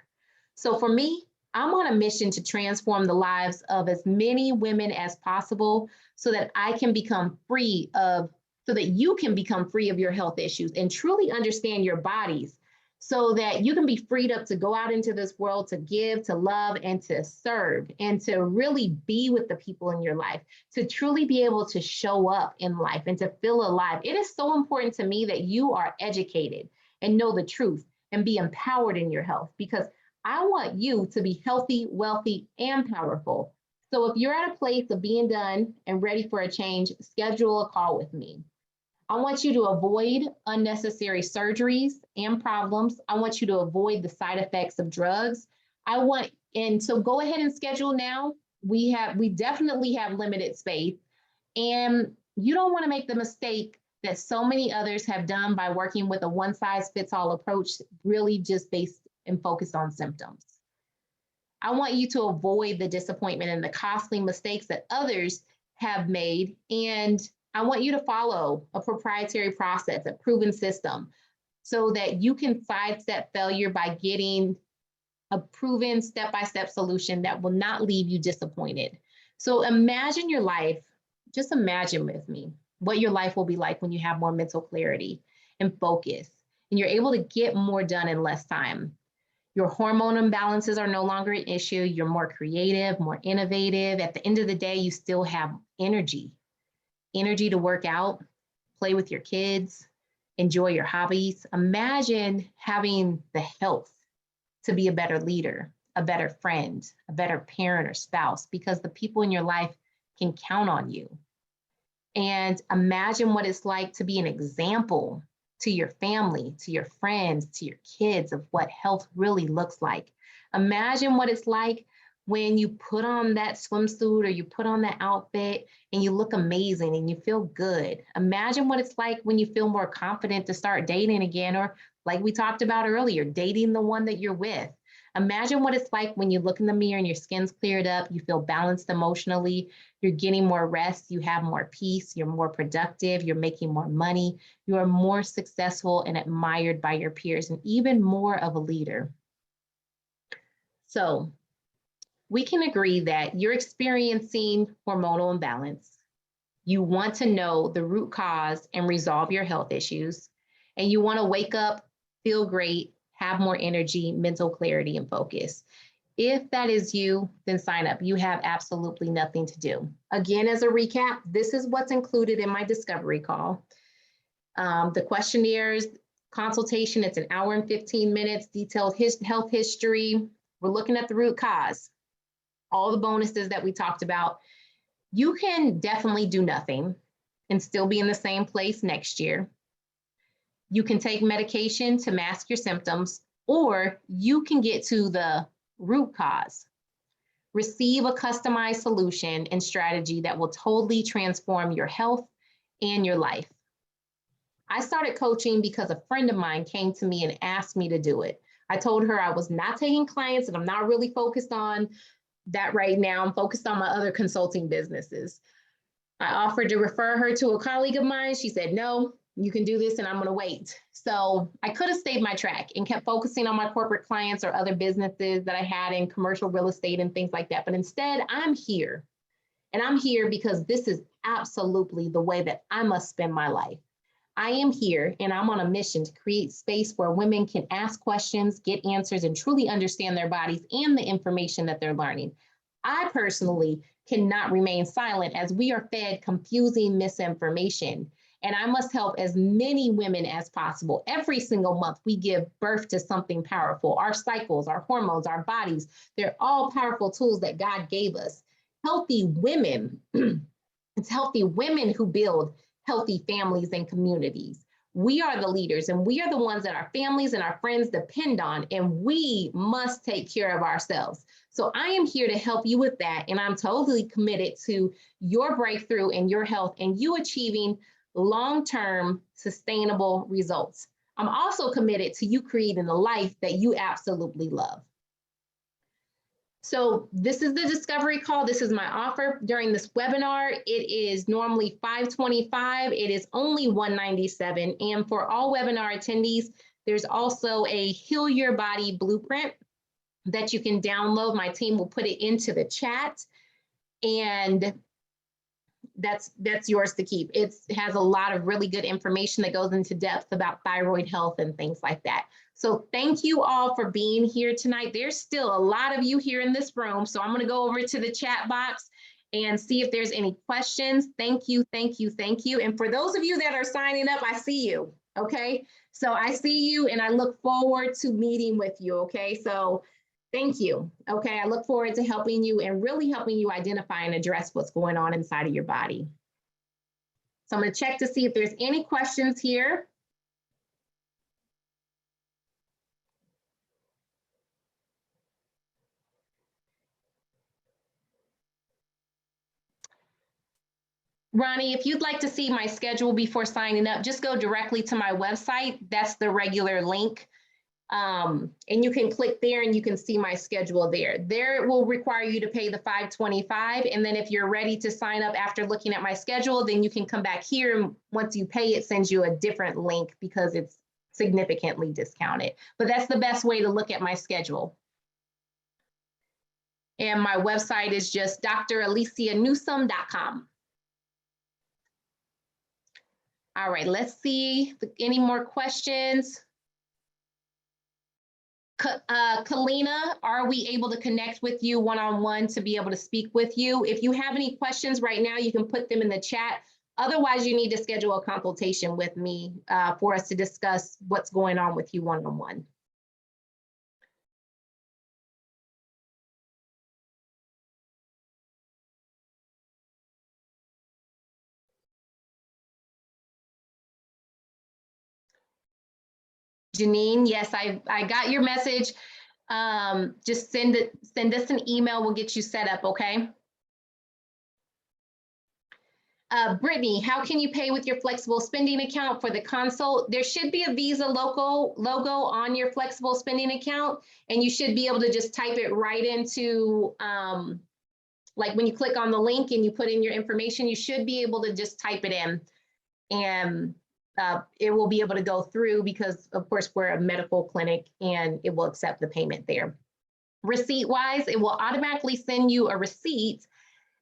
So for me, I'm on a mission to transform the lives of as many women as possible so that I can become free of, so that you can become free of your health issues and truly understand your bodies so that you can be freed up to go out into this world to give, to love, and to serve, and to really be with the people in your life, to truly be able to show up in life and to feel alive. It is so important to me that you are educated and know the truth and be empowered in your health, because I want you to be healthy, wealthy, and powerful. So if you're at a place of being done and ready for a change, schedule a call with me. I want you to avoid unnecessary surgeries and problems. I want you to avoid the side effects of drugs. And so go ahead and schedule now. We definitely have limited space, and you don't want to make the mistake that so many others have done by working with a one-size-fits-all approach, really just based and focused on symptoms. I want you to avoid the disappointment and the costly mistakes that others have made, and I want you to follow a proprietary process, a proven system, so that you can sidestep failure by getting a proven step-by-step solution that will not leave you disappointed. So imagine your life, just imagine with me what your life will be like when you have more mental clarity and focus, and you're able to get more done in less time. Your hormone imbalances are no longer an issue. You're more creative, more innovative. At the end of the day, you still have energy to work out, play with your kids, enjoy your hobbies. Imagine having the health to be a better leader, a better friend, a better parent or spouse, because the people in your life can count on you. And imagine what it's like to be an example to your family, to your friends, to your kids of what health really looks like. Imagine what it's like when you put on that swimsuit or you put on that outfit and you look amazing and you feel good. Imagine what it's like when you feel more confident to start dating again, or like we talked about earlier, dating the one that you're with. Imagine what it's like when you look in the mirror and your skin's cleared up, you feel balanced emotionally, you're getting more rest, you have more peace, you're more productive, you're making more money, you are more successful and admired by your peers, and even more of a leader. So we can agree that you're experiencing hormonal imbalance. You want to know the root cause and resolve your health issues, and you want to wake up, feel great, have more energy, mental clarity, and focus. If that is you, then sign up. You have absolutely nothing to do. Again, as a recap, this is what's included in my discovery call. The questionnaires, consultation, it's an hour and 15 minutes, detailed health history. We're looking at the root cause, all the bonuses that we talked about. You can definitely do nothing and still be in the same place next year. You can take medication to mask your symptoms, or you can get to the root cause. Receive a customized solution and strategy that will totally transform your health and your life. I started coaching because a friend of mine came to me and asked me to do it. I told her I was not taking clients and I'm not really focused on that right now. I'm focused on my other consulting businesses. I offered to refer her to a colleague of mine. She said, no, you can do this and I'm going to wait. So I could have stayed my track and kept focusing on my corporate clients or other businesses that I had in commercial real estate and things like that. But instead, I'm here. And I'm here because this is absolutely the way that I must spend my life. I am here and I'm on a mission to create space where women can ask questions, get answers, and truly understand their bodies and the information that they're learning. I personally cannot remain silent as we are fed confusing misinformation. And I must help as many women as possible. Every single month, we give birth to something powerful. Our cycles, our hormones, our bodies, they're all powerful tools that God gave us. Healthy women, it's healthy women who build healthy families and communities. We are the leaders and we are the ones that our families and our friends depend on, and we must take care of ourselves. So I am here to help you with that, and I'm totally committed to your breakthrough and your health and you achieving long-term sustainable results. I'm also committed to you creating a life that you absolutely love. So this is the discovery call. This is my offer during this webinar. It is normally $525. It is only $197. And for all webinar attendees, there's also a Heal Your Body blueprint that you can download. My team will put it into the chat, and that's yours to keep. It has a lot of really good information that goes into depth about thyroid health and things like that. So thank you all for being here tonight. There's still a lot of you here in this room. So I'm going to go over to the chat box and see if there's any questions. Thank you, thank you, thank you. And for those of you that are signing up, I see you, okay? So I see you and I look forward to meeting with you, okay? So thank you, okay? I look forward to helping you and really helping you identify and address what's going on inside of your body. So I'm going to check to see if there's any questions here. Ronnie, if you'd like to see my schedule before signing up, just go directly to my website. That's the regular link. And you can click there and you can see my schedule there. There it will require you to pay the $525. And then if you're ready to sign up after looking at my schedule, then you can come back here. And once you pay, it sends you a different link because it's significantly discounted. But that's the best way to look at my schedule. And my website is just dralicianewsome.com. All right, let's see any more questions. Kalina, are we able to connect with you one-on-one to be able to speak with you? If you have any questions right now, you can put them in the chat. Otherwise, you need to schedule a consultation with me for us to discuss what's going on with you one-on-one. Janine, yes, I got your message. just send us an email. We'll get you set up, okay? Brittany, how can you pay with your flexible spending account for the consult? There should be a Visa logo on your flexible spending account, and you should be able to just type it right into, like when you click on the link and you put in your information, you should be able to just type it in, and it will be able to go through because, of course, we're a medical clinic and it will accept the payment there. Receipt-wise, it will automatically send you a receipt.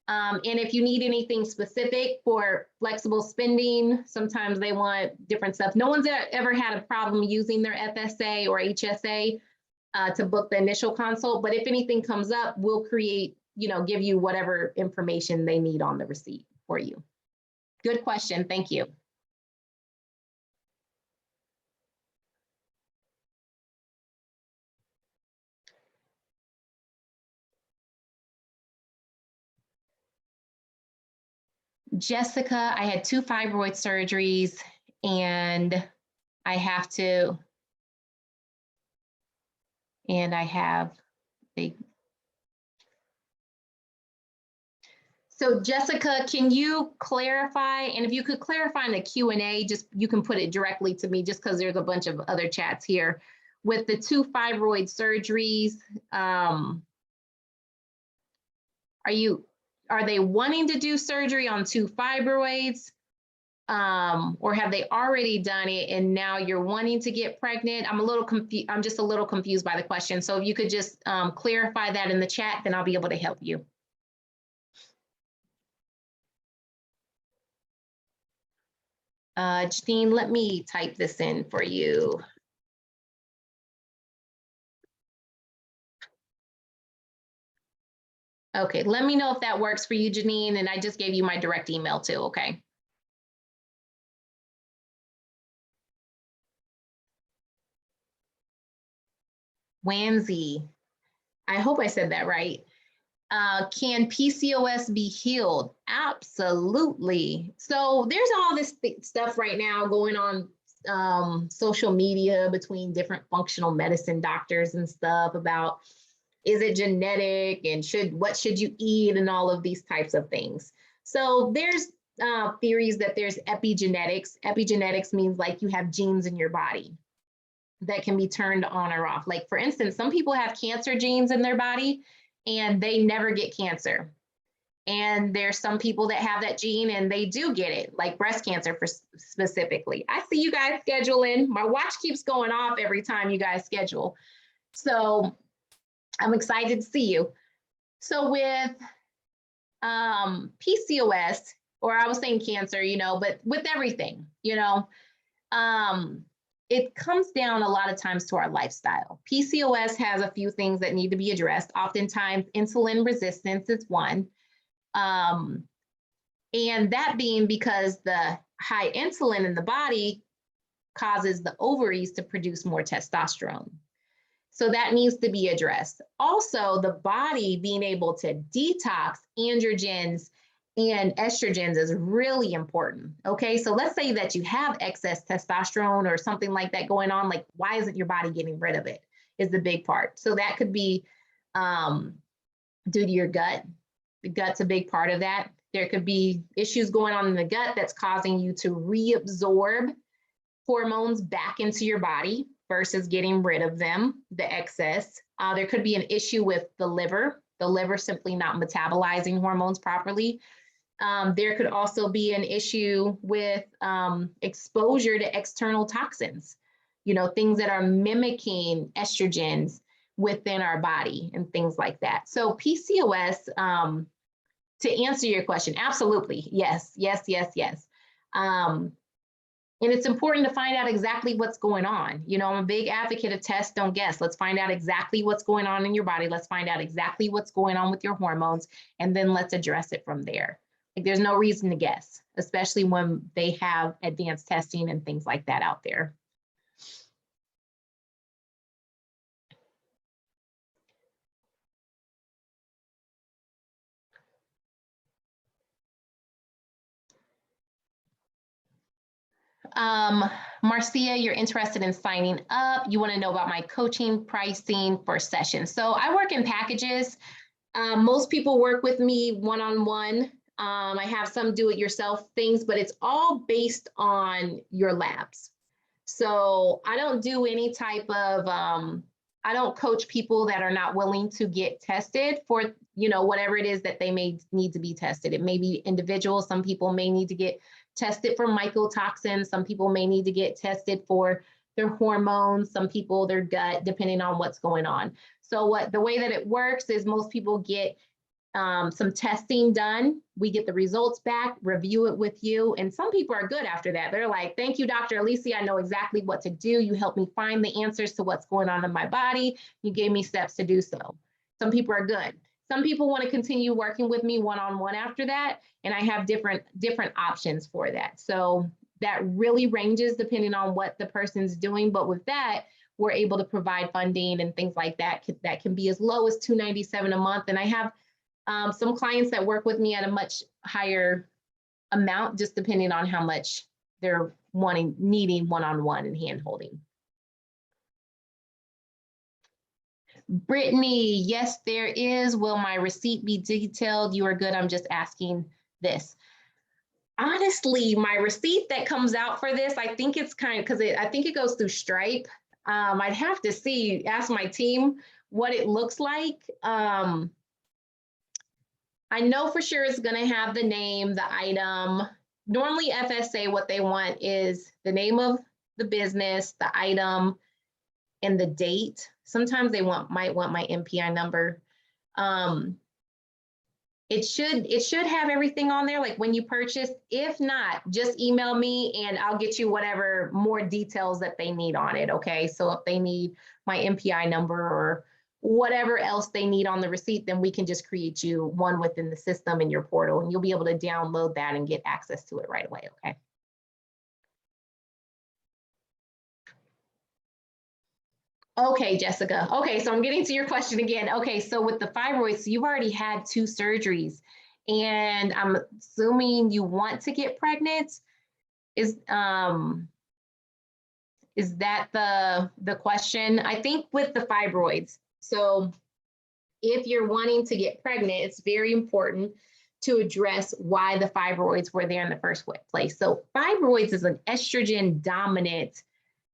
And if you need anything specific for flexible spending, sometimes they want different stuff. No one's ever had a problem using their FSA or HSA to book the initial consult, but if anything comes up, we'll create, give you whatever information they need on the receipt for you. Good question, thank you. Jessica, I had 2 fibroid surgeries and I have So Jessica, can you clarify? And if you could clarify in the Q&A, just you can put it directly to me just because there's a bunch of other chats here. With the 2 fibroid surgeries, are they wanting to do surgery on 2 fibroids? Or have they already done it and now you're wanting to get pregnant? I'm a little confused. I'm just a little confused by the question. So if you could just clarify that in the chat, then I'll be able to help you. Janine, let me type this in for you. Okay, let me know if that works for you, Janine, and I just gave you my direct email too, okay? Wanzi, I hope I said that right. Can PCOS be healed? Absolutely. So there's all this stuff right now going on social media between different functional medicine doctors and stuff about, is it genetic and what should you eat and all of these types of things. So there's theories that there's epigenetics. Epigenetics means like you have genes in your body that can be turned on or off. Like for instance, some people have cancer genes in their body and they never get cancer. And there's some people that have that gene and they do get it, like breast cancer specifically. I see you guys scheduling. My watch keeps going off every time you guys schedule. So I'm excited to see you. So with PCOS, or I was saying cancer, but with everything, it comes down a lot of times to our lifestyle. PCOS has a few things that need to be addressed. Oftentimes, insulin resistance is one. And that being because the high insulin in the body causes the ovaries to produce more testosterone. So that needs to be addressed. Also, the body being able to detox androgens and estrogens is really important. Okay, so let's say that you have excess testosterone or something like that going on. Like, why isn't your body getting rid of it? Is the big part. So that could be due to your gut. The gut's a big part of that. There could be issues going on in the gut that's causing you to reabsorb hormones back into your body versus getting rid of them, the excess. There could be an issue with the liver simply not metabolizing hormones properly. There could also be an issue with exposure to external toxins, things that are mimicking estrogens within our body and things like that. So PCOS, to answer your question, absolutely, yes. And it's important to find out exactly what's going on. I'm a big advocate of test, don't guess. Let's find out exactly what's going on in your body. Let's find out exactly what's going on with your hormones, and then let's address it from there. Like, there's no reason to guess, especially when they have advanced testing and things like that out there. Marcia, you're interested in signing up. You want to know about my coaching pricing for sessions. So I work in packages. Most people work with me one-on-one. I have some do-it-yourself things, but it's all based on your labs. So I don't do any type of, I don't coach people that are not willing to get tested for, whatever it is that they may need to be tested. It may be individual. Some people may need to get tested for mycotoxins. Some people may need to get tested for their hormones. Some people, their gut, depending on what's going on. So the way that it works is most people get some testing done. We get the results back, review it with you. And some people are good after that. They're like, thank you, Dr. Alicia. I know exactly what to do. You helped me find the answers to what's going on in my body. You gave me steps to do so. Some people are good. Some people want to continue working with me one-on-one after that. And I have different options for that. So that really ranges depending on what the person's doing. But with that, we're able to provide funding and things like that. That can be as low as $297 a month. And I have some clients that work with me at a much higher amount, just depending on how much they're needing one-on-one and hand-holding. Brittany, yes, there is. Will my receipt be detailed? You are good. I'm just asking this. Honestly, my receipt that comes out for this, I think it's because I think it goes through Stripe. I'd have to ask my team what it looks like. I know for sure it's going to have the name, the item. Normally FSA, what they want is the name of the business, the item, and the date. Sometimes they might want my MPI number. It should have everything on there, like when you purchase. If not, just email me and I'll get you whatever more details that they need on it, okay? So if they need my MPI number or whatever else they need on the receipt, then we can just create you one within the system in your portal, and you'll be able to download that and get access to it right away, okay? Okay, Jessica. Okay, so I'm getting to your question again. Okay, so with the fibroids, you've already had 2 surgeries, and I'm assuming you want to get pregnant. Is that the question? I think with the fibroids, so if you're wanting to get pregnant, it's very important to address why the fibroids were there in the first place. So fibroids is an estrogen dominant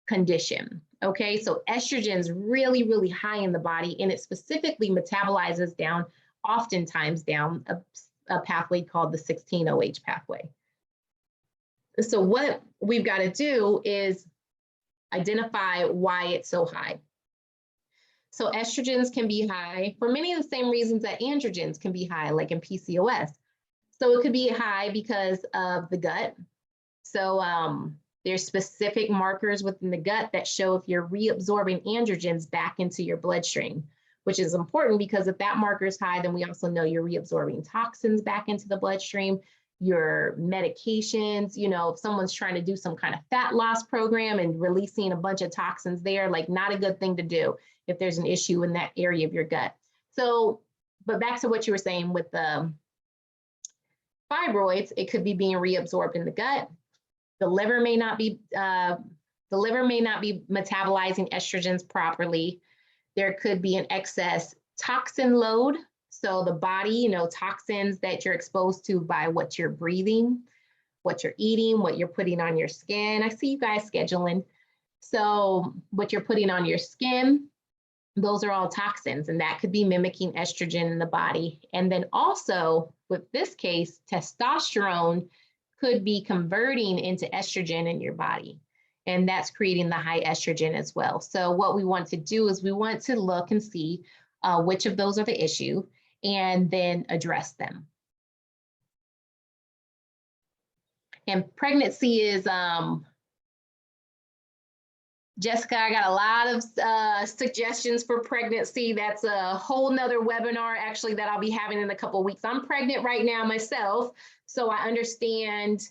condition. Okay, so estrogen is really, really high in the body, and it specifically metabolizes oftentimes down a pathway called the 16-OH pathway. So what we've got to do is identify why it's so high. So estrogens can be high for many of the same reasons that androgens can be high, like in PCOS. So it could be high because of the gut. So there's specific markers within the gut that show if you're reabsorbing androgens back into your bloodstream, which is important because if that marker is high, then we also know you're reabsorbing toxins back into the bloodstream, your medications, if someone's trying to do some kind of fat loss program and releasing a bunch of toxins there, like not a good thing to do if there's an issue in that area of your gut. So, but back to what you were saying with the fibroids, it could be being reabsorbed in the gut. The liver may not be metabolizing estrogens properly. There could be an excess toxin load. So the body, toxins that you're exposed to by what you're breathing, what you're eating, what you're putting on your skin. I see you guys scheduling. So what you're putting on your skin, those are all toxins, and that could be mimicking estrogen in the body. And then also with this case, testosterone could be converting into estrogen in your body, and that's creating the high estrogen as well. So what we want to do is we want to look and see which of those are the issue and then address them. And pregnancy is, Jessica, I got a lot of suggestions for pregnancy. That's a whole nother webinar actually that I'll be having in a couple of weeks. I'm pregnant right now myself, so I understand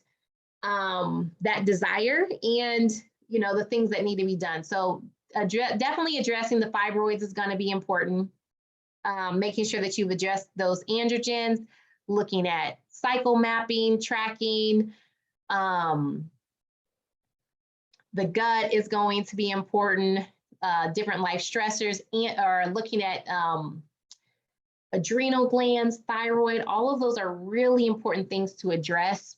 that desire and the things that need to be done. So definitely addressing the fibroids is going to be important. Making sure that you've addressed those androgens, looking at cycle mapping, tracking, The gut is going to be important. Different life stressors, and are looking at adrenal glands, thyroid. All of those are really important things to address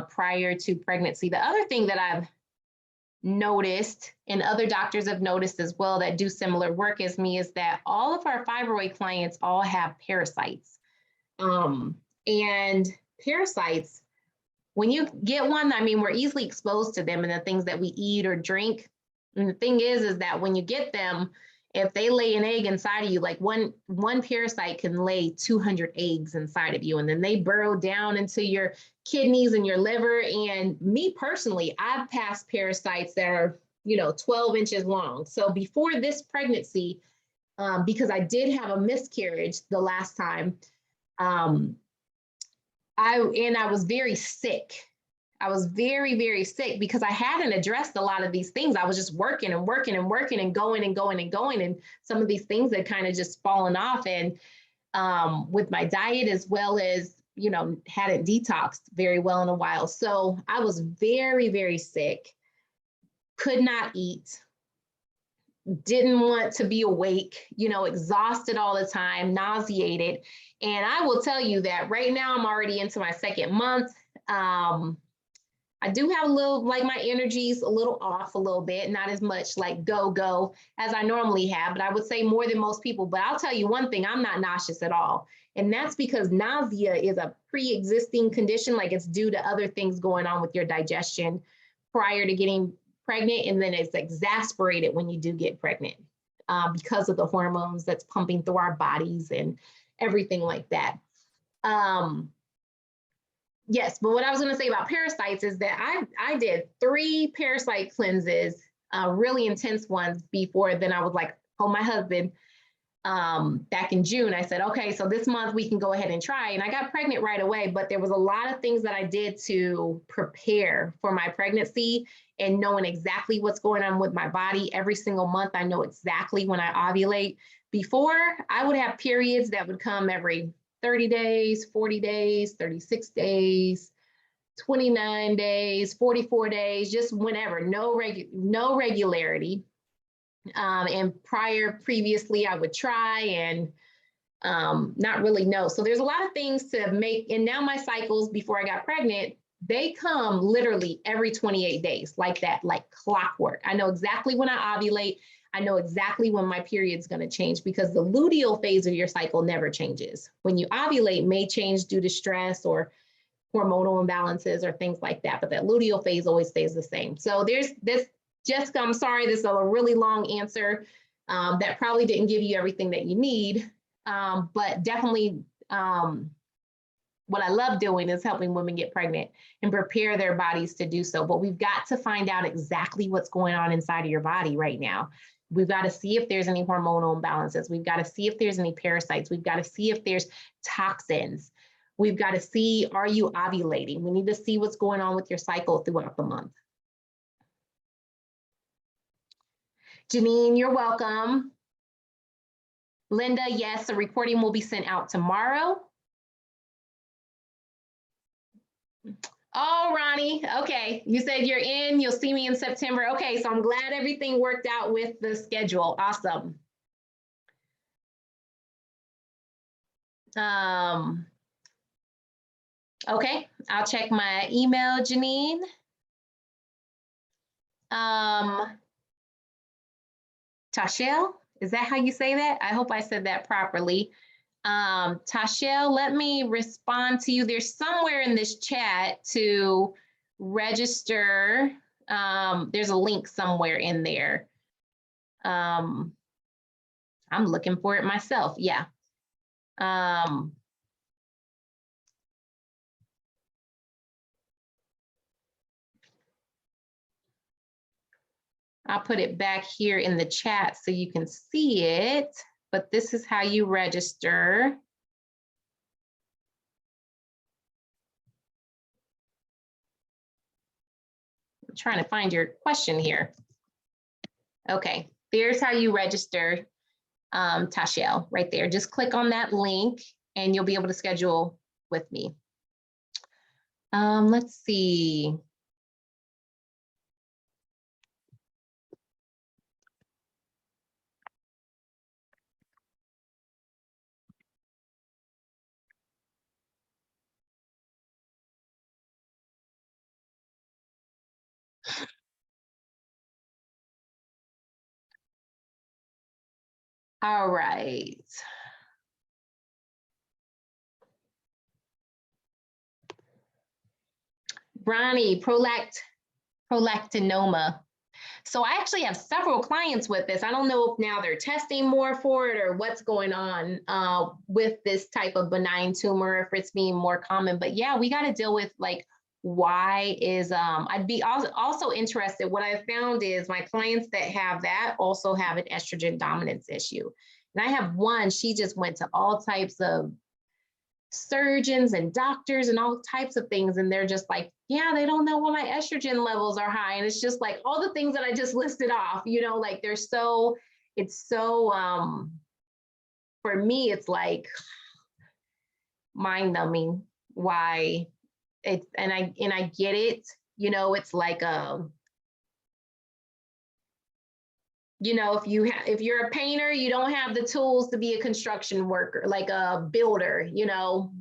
prior to pregnancy. The other thing that I've noticed, and other doctors have noticed as well that do similar work as me, is that all of our fibroid clients all have parasites. And parasites, when you get one, I mean, we're easily exposed to them in the things that we eat or drink. And the thing is that when you get them, if they lay an egg inside of you, like one parasite can lay 200 eggs inside of you, and then they burrow down into your kidneys and your liver. And me personally, I've passed parasites that are, 12 inches long. So before this pregnancy, because I did have a miscarriage the last time, I was very sick. I was very, very sick because I hadn't addressed a lot of these things. I was just working and working and working and going and going and going. And some of these things had kind of just fallen off. And with my diet, as well as, hadn't detoxed very well in a while. So I was very, very sick, could not eat, didn't want to be awake, exhausted all the time, nauseated. And I will tell you that right now I'm already into my second month. I do have a little, like, my energy's a little off a little bit, not as much like go as I normally have, but I would say more than most people. But I'll tell you one thing, I'm not nauseous at all. And that's because nausea is a pre-existing condition, like it's due to other things going on with your digestion prior to getting pregnant. And then it's exasperated when you do get pregnant because of the hormones that's pumping through our bodies and everything like that. Yes, but what I was going to say about parasites is that I did 3 parasite cleanses, really intense ones before. Then I was like, oh, my husband, back in June, I said, okay, so this month we can go ahead and try. And I got pregnant right away, but there was a lot of things that I did to prepare for my pregnancy and knowing exactly what's going on with my body. Every single month, I know exactly when I ovulate. Before, I would have periods that would come every 30 days, 40 days, 36 days, 29 days, 44 days, just whenever, no regularity. And previously I would try and not really know. So there's a lot of things to make. And now my cycles before I got pregnant, they come literally every 28 days, like that, like clockwork. I know exactly when I ovulate. I know exactly when my period's going to change, because the luteal phase of your cycle never changes. When you ovulate, may change due to stress or hormonal imbalances or things like that, but that luteal phase always stays the same. So there's this, Jessica, I'm sorry, this is a really long answer that probably didn't give you everything that you need, but definitely what I love doing is helping women get pregnant and prepare their bodies to do so. But we've got to find out exactly what's going on inside of your body right now. We've got to see if there's any hormonal imbalances. We've got to see if there's any parasites. We've got to see if there's toxins. We've got to see, are you ovulating? We need to see what's going on with your cycle throughout the month. Janine, you're welcome. Linda, yes, a recording will be sent out tomorrow. Oh, Ronnie, okay. You said you're in, you'll see me in September. Okay, so I'm glad everything worked out with the schedule. Awesome. Okay, I'll check my email, Janine. Tashelle, is that how you say that? I hope I said that properly. Tashelle, let me respond to you. There's somewhere in this chat to register. There's a link somewhere in there. I'm looking for it myself. Yeah. I'll put it back here in the chat so you can see it, but this is how you register. I'm trying to find your question here. Okay, there's how you register, Tashelle, right there. Just click on that link and you'll be able to schedule with me. Let's see. All right. Bronny, prolactinoma. So I actually have several clients with this. I don't know if now they're testing more for it or what's going on with this type of benign tumor, if it's being more common. But yeah, we got to deal with like, why is, I'd be also interested. What I found is my clients that have that also have an estrogen dominance issue. And I have one, she just went to all types of surgeons and doctors and all types of things. And they're just like, yeah, they don't know why my estrogen levels are high. And it's just like all the things that I just listed off, you know, like they're so, it's so, for me, it's like mind numbing why it's, and I get it, you know, it's like, you know, if you're a painter, you don't have the tools to be a construction worker, like a builder, you know,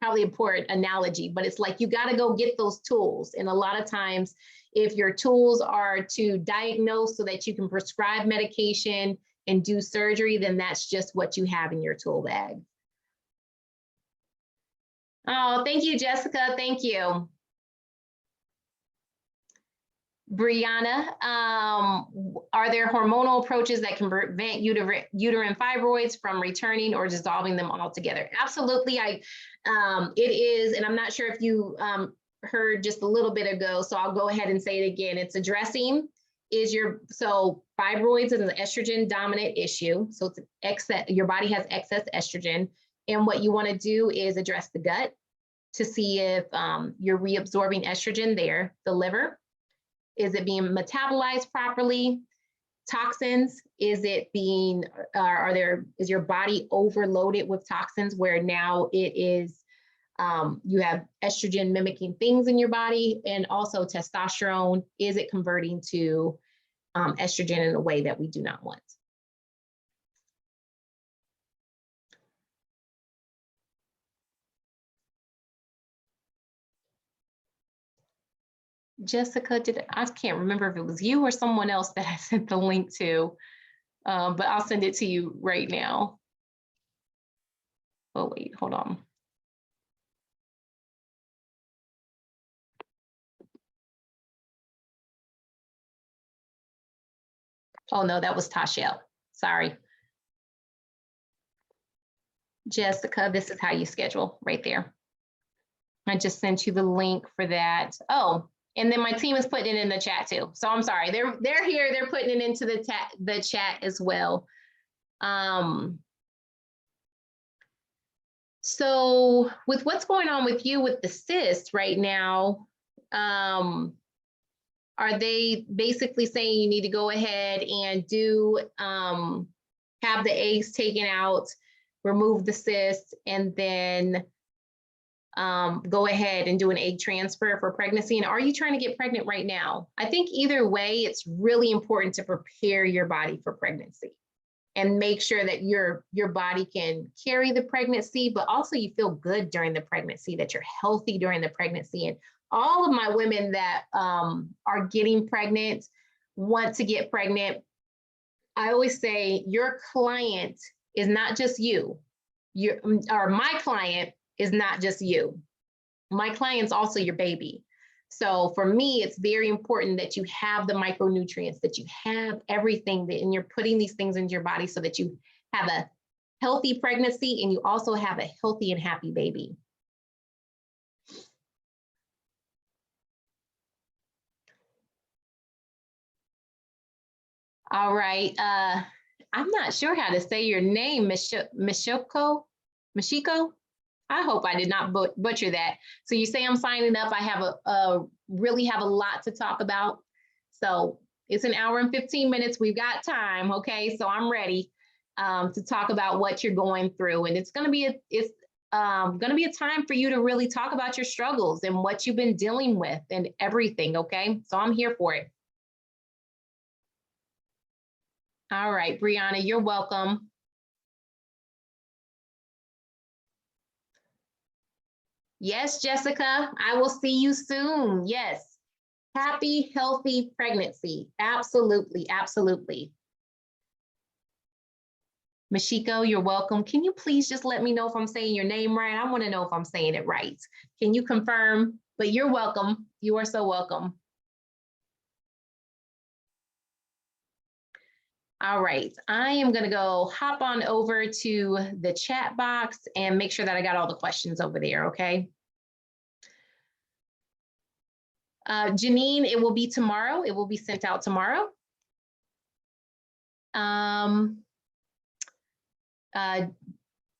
probably a poor analogy, but it's like you got to go get those tools. And a lot of times, if your tools are to diagnose so that you can prescribe medication and do surgery, then that's just what you have in your tool bag. Oh, thank you, Jessica. Thank you. Brianna, are there hormonal approaches that can prevent uterine fibroids from returning or dissolving them altogether? Absolutely. It is, and I'm not sure if you heard just a little bit ago, so I'll go ahead and say it again. It's addressing so fibroids is an estrogen dominant issue. So it's excess, your body has excess estrogen. And what you want to do is address the gut to see if you're reabsorbing estrogen there, the liver. Is it being metabolized properly? Toxins, is it being, is your body overloaded with toxins where now it is, you have estrogen mimicking things in your body, and also testosterone, is it converting to estrogen in a way that we do not want? Jessica, I can't remember if it was you or someone else that I sent the link to, but I'll send it to you right now. Oh, wait, hold on. Oh, no, that was Tasha. Sorry. Jessica, this is how you schedule right there. I just sent you the link for that. Oh, and then my team is putting it in the chat too. So I'm sorry, they're here, they're putting it into the chat as well. So with what's going on with you with the cyst right now, are they basically saying you need to go ahead and do, have the eggs taken out, remove the cyst, and then go ahead and do an egg transfer for pregnancy? And are you trying to get pregnant right now? I think either way, it's really important to prepare your body for pregnancy and make sure that your body can carry the pregnancy, but also you feel good during the pregnancy, that you're healthy during the pregnancy. And all of my women that are getting pregnant, want to get pregnant, I always say your client is not just you. My client is not just you. My client's also your baby. So for me, it's very important that you have the micronutrients, that you have everything and you're putting these things into your body so that you have a healthy pregnancy and you also have a healthy and happy baby. All right. I'm not sure how to say your name, Mishiko. I hope I did not butcher that. So you say I'm signing up. I have really have a lot to talk about. So it's an hour and 15 minutes. We've got time. Okay. So I'm ready to talk about what you're going through. And it's going to be a time for you to really talk about your struggles and what you've been dealing with and everything. Okay. So I'm here for it. All right, Brianna, you're welcome. Yes, Jessica, I will see you soon. Yes. Happy, healthy pregnancy. Absolutely, absolutely. Mashiko, you're welcome. Can you please just let me know if I'm saying your name right? I want to know if I'm saying it right. Can you confirm? But you're welcome. You are so welcome. All right, I am going to go hop on over to the chat box and make sure that I got all the questions over there, okay? Janine, it will be tomorrow. It will be sent out tomorrow.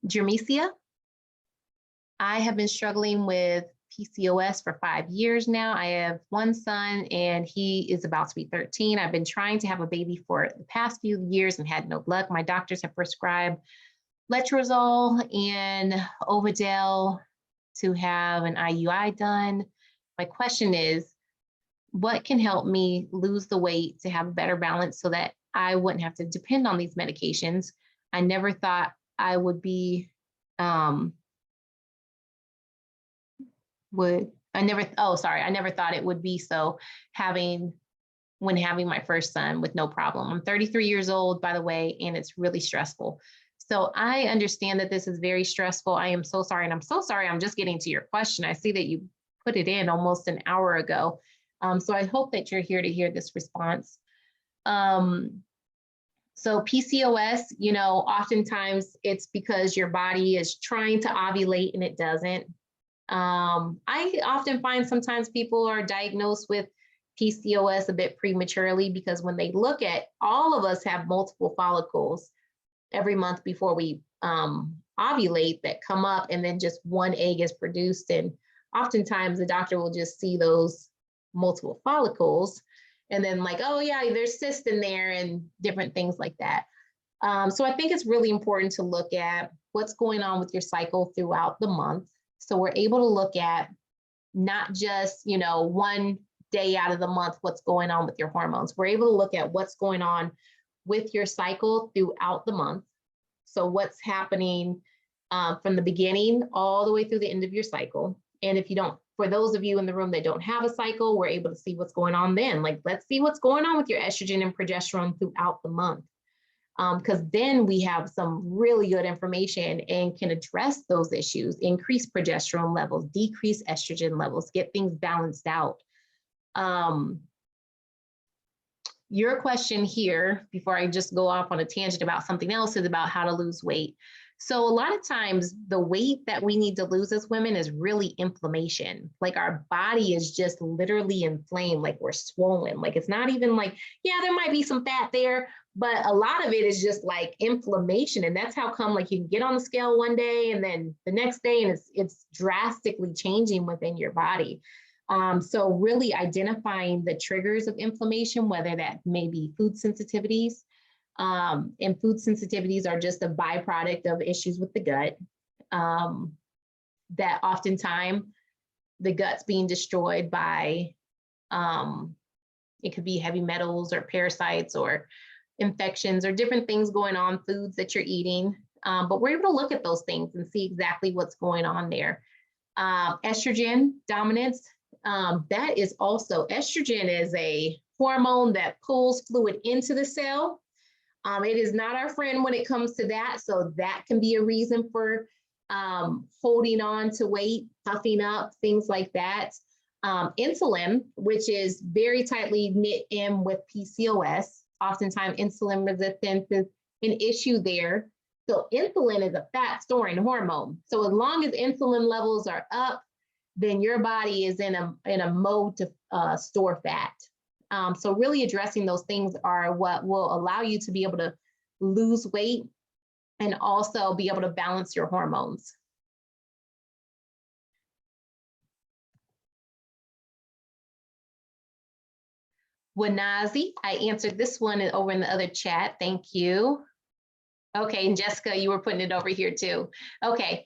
Jermesia, I have been struggling with PCOS for 5 years now. I have one son and he is about to be 13. I've been trying to have a baby for the past few years and had no luck. My doctors have prescribed letrozole and Ovidel to have an IUI done. My question is, what can help me lose the weight to have a better balance so that I wouldn't have to depend on these medications? I never thought I would be, I never thought it would be so when having my first son with no problem. I'm 33 years old, by the way, and it's really stressful. So I understand that this is very stressful. I am so sorry. And I'm so sorry. I'm just getting to your question. I see that you put it in almost an hour ago. So I hope that you're here to hear this response. So PCOS, oftentimes it's because your body is trying to ovulate and it doesn't. I often find sometimes people are diagnosed with PCOS a bit prematurely because when they look at, all of us have multiple follicles every month before we ovulate that come up, and then just one egg is produced. And oftentimes the doctor will just see those multiple follicles and then like, oh yeah, there's cysts in there and different things like that. So I think it's really important to look at what's going on with your cycle throughout the month. So we're able to look at not just, one day out of the month, what's going on with your hormones. We're able to look at what's going on with your cycle throughout the month. So what's happening from the beginning all the way through the end of your cycle. And if you don't, for those of you in the room that don't have a cycle, we're able to see what's going on then. Like, let's see what's going on with your estrogen and progesterone throughout the month. Because then we have some really good information and can address those issues, increase progesterone levels, decrease estrogen levels, get things balanced out. Your question here, before I just go off on a tangent about something else, is about how to lose weight. So a lot of times the weight that we need to lose as women is really inflammation. Like our body is just literally inflamed, like we're swollen. Like it's not even like, yeah, there might be some fat there, but a lot of it is just like inflammation. And that's how come like you can get on the scale one day and then the next day and it's drastically changing within your body. So really identifying the triggers of inflammation, whether that may be food sensitivities, and food sensitivities are just a byproduct of issues with the gut, that oftentimes the gut's being destroyed by, it could be heavy metals or parasites or infections or different things going on, foods that you're eating. But we're able to look at those things and see exactly what's going on there. Estrogen dominance, that is also, estrogen is a hormone that pulls fluid into the cell. It is not our friend when it comes to that. So that can be a reason for holding on to weight, puffing up, things like that. Insulin, which is very tightly knit in with PCOS. Oftentimes insulin resistance is an issue there. So insulin is a fat storing hormone. So as long as insulin levels are up, then your body is in a mode to store fat. So really addressing those things are what will allow you to be able to lose weight and also be able to balance your hormones. Wanazi, I answered this one over in the other chat. Thank you. Okay, and Jessica, you were putting it over here too. Okay.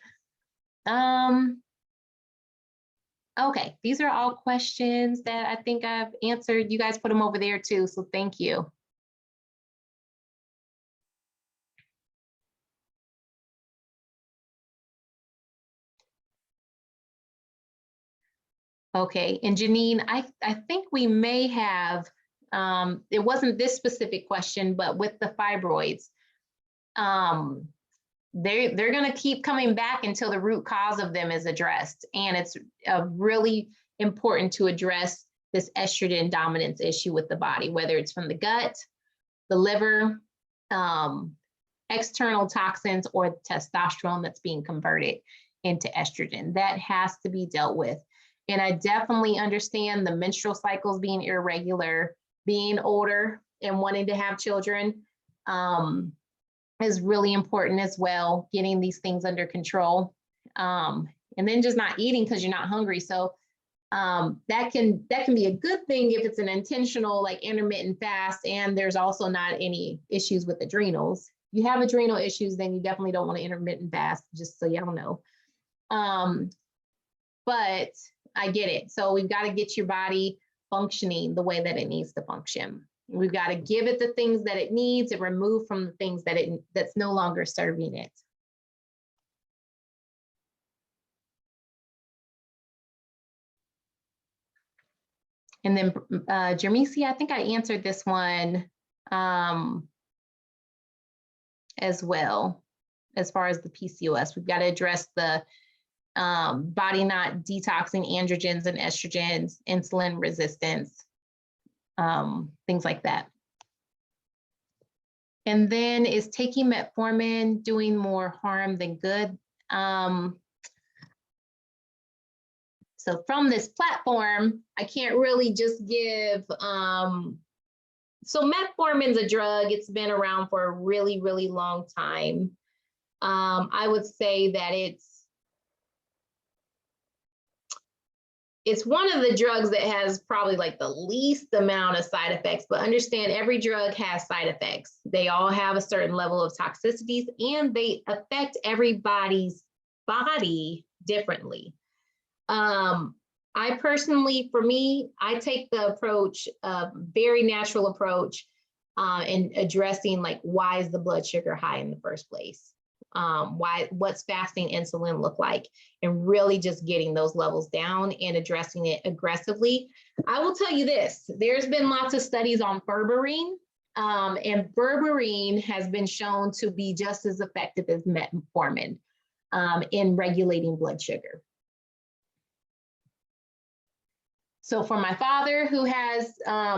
Okay, these are all questions that I think I've answered. You guys put them over there too, so thank you. Okay, and Janine, I think we may have, it wasn't this specific question, but with the fibroids, they're going to keep coming back until the root cause of them is addressed. And it's really important to address this estrogen dominance issue with the body, whether it's from the gut, the liver, external toxins, or testosterone that's being converted into estrogen. That has to be dealt with. And I definitely understand the menstrual cycles being irregular, being older and wanting to have children is really important as well, getting these things under control. And then just not eating because you're not hungry. So that can be a good thing if it's an intentional, like intermittent fast, and there's also not any issues with adrenals. If you have adrenal issues, then you definitely don't want to intermittent fast, just so y'all know. But I get it. So we've got to get your body functioning the way that it needs to function. We've got to give it the things that it needs and remove from the things that that's no longer serving it. And then Jermisi, I think I answered this one as well, as far as the PCOS. We've got to address the body not detoxing androgens and estrogens, insulin resistance, things like that. And then, is taking metformin doing more harm than good? So from this platform, I can't really just give, so metformin's a drug. It's been around for a really, really long time. I would say that it's one of the drugs that has probably like the least amount of side effects, but understand every drug has side effects. They all have a certain level of toxicities and they affect everybody's body differently. I personally, for me, I take the approach, very natural approach in addressing like, why is the blood sugar high in the first place? What's fasting insulin look like, and really just getting those levels down and addressing it aggressively. I will tell you this, there's been lots of studies on berberine, and berberine has been shown to be just as effective as metformin in regulating blood sugar. So for my father who has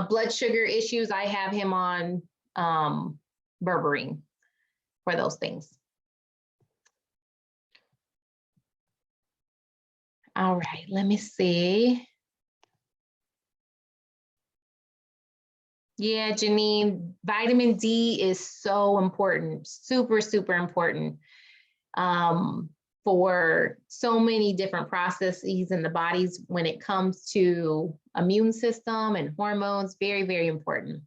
blood sugar issues, I have him on berberine for those things. All right, let me see. Yeah, Janine, vitamin D is so important, super, super important for so many different processes in the bodies when it comes to immune system and hormones, very, very important.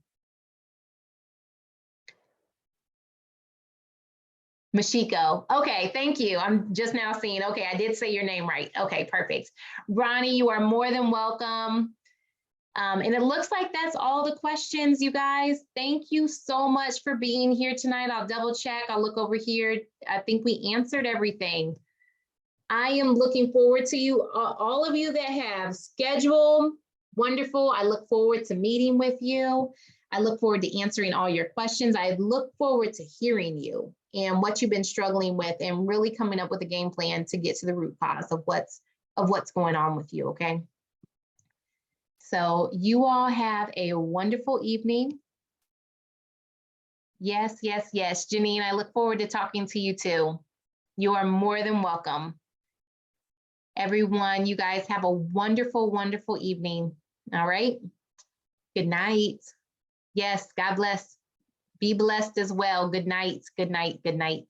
Mashiko, okay, thank you. I'm just now seeing, okay, I did say your name right. Okay, perfect. Ronnie, you are more than welcome. And it looks like that's all the questions, you guys. Thank you so much for being here tonight. I'll double check, I'll look over here. I think we answered everything. I am looking forward to you, all of you that have scheduled, wonderful. I look forward to meeting with you. I look forward to answering all your questions. I look forward to hearing you and what you've been struggling with and really coming up with a game plan to get to the root cause of what's going on with you, okay? So you all have a wonderful evening. Yes, yes, yes. Janine, I look forward to talking to you too. You are more than welcome. Everyone, you guys have a wonderful, wonderful evening. All right. Good night. Yes, God bless. Be blessed as well. Good night. Good night. Good night.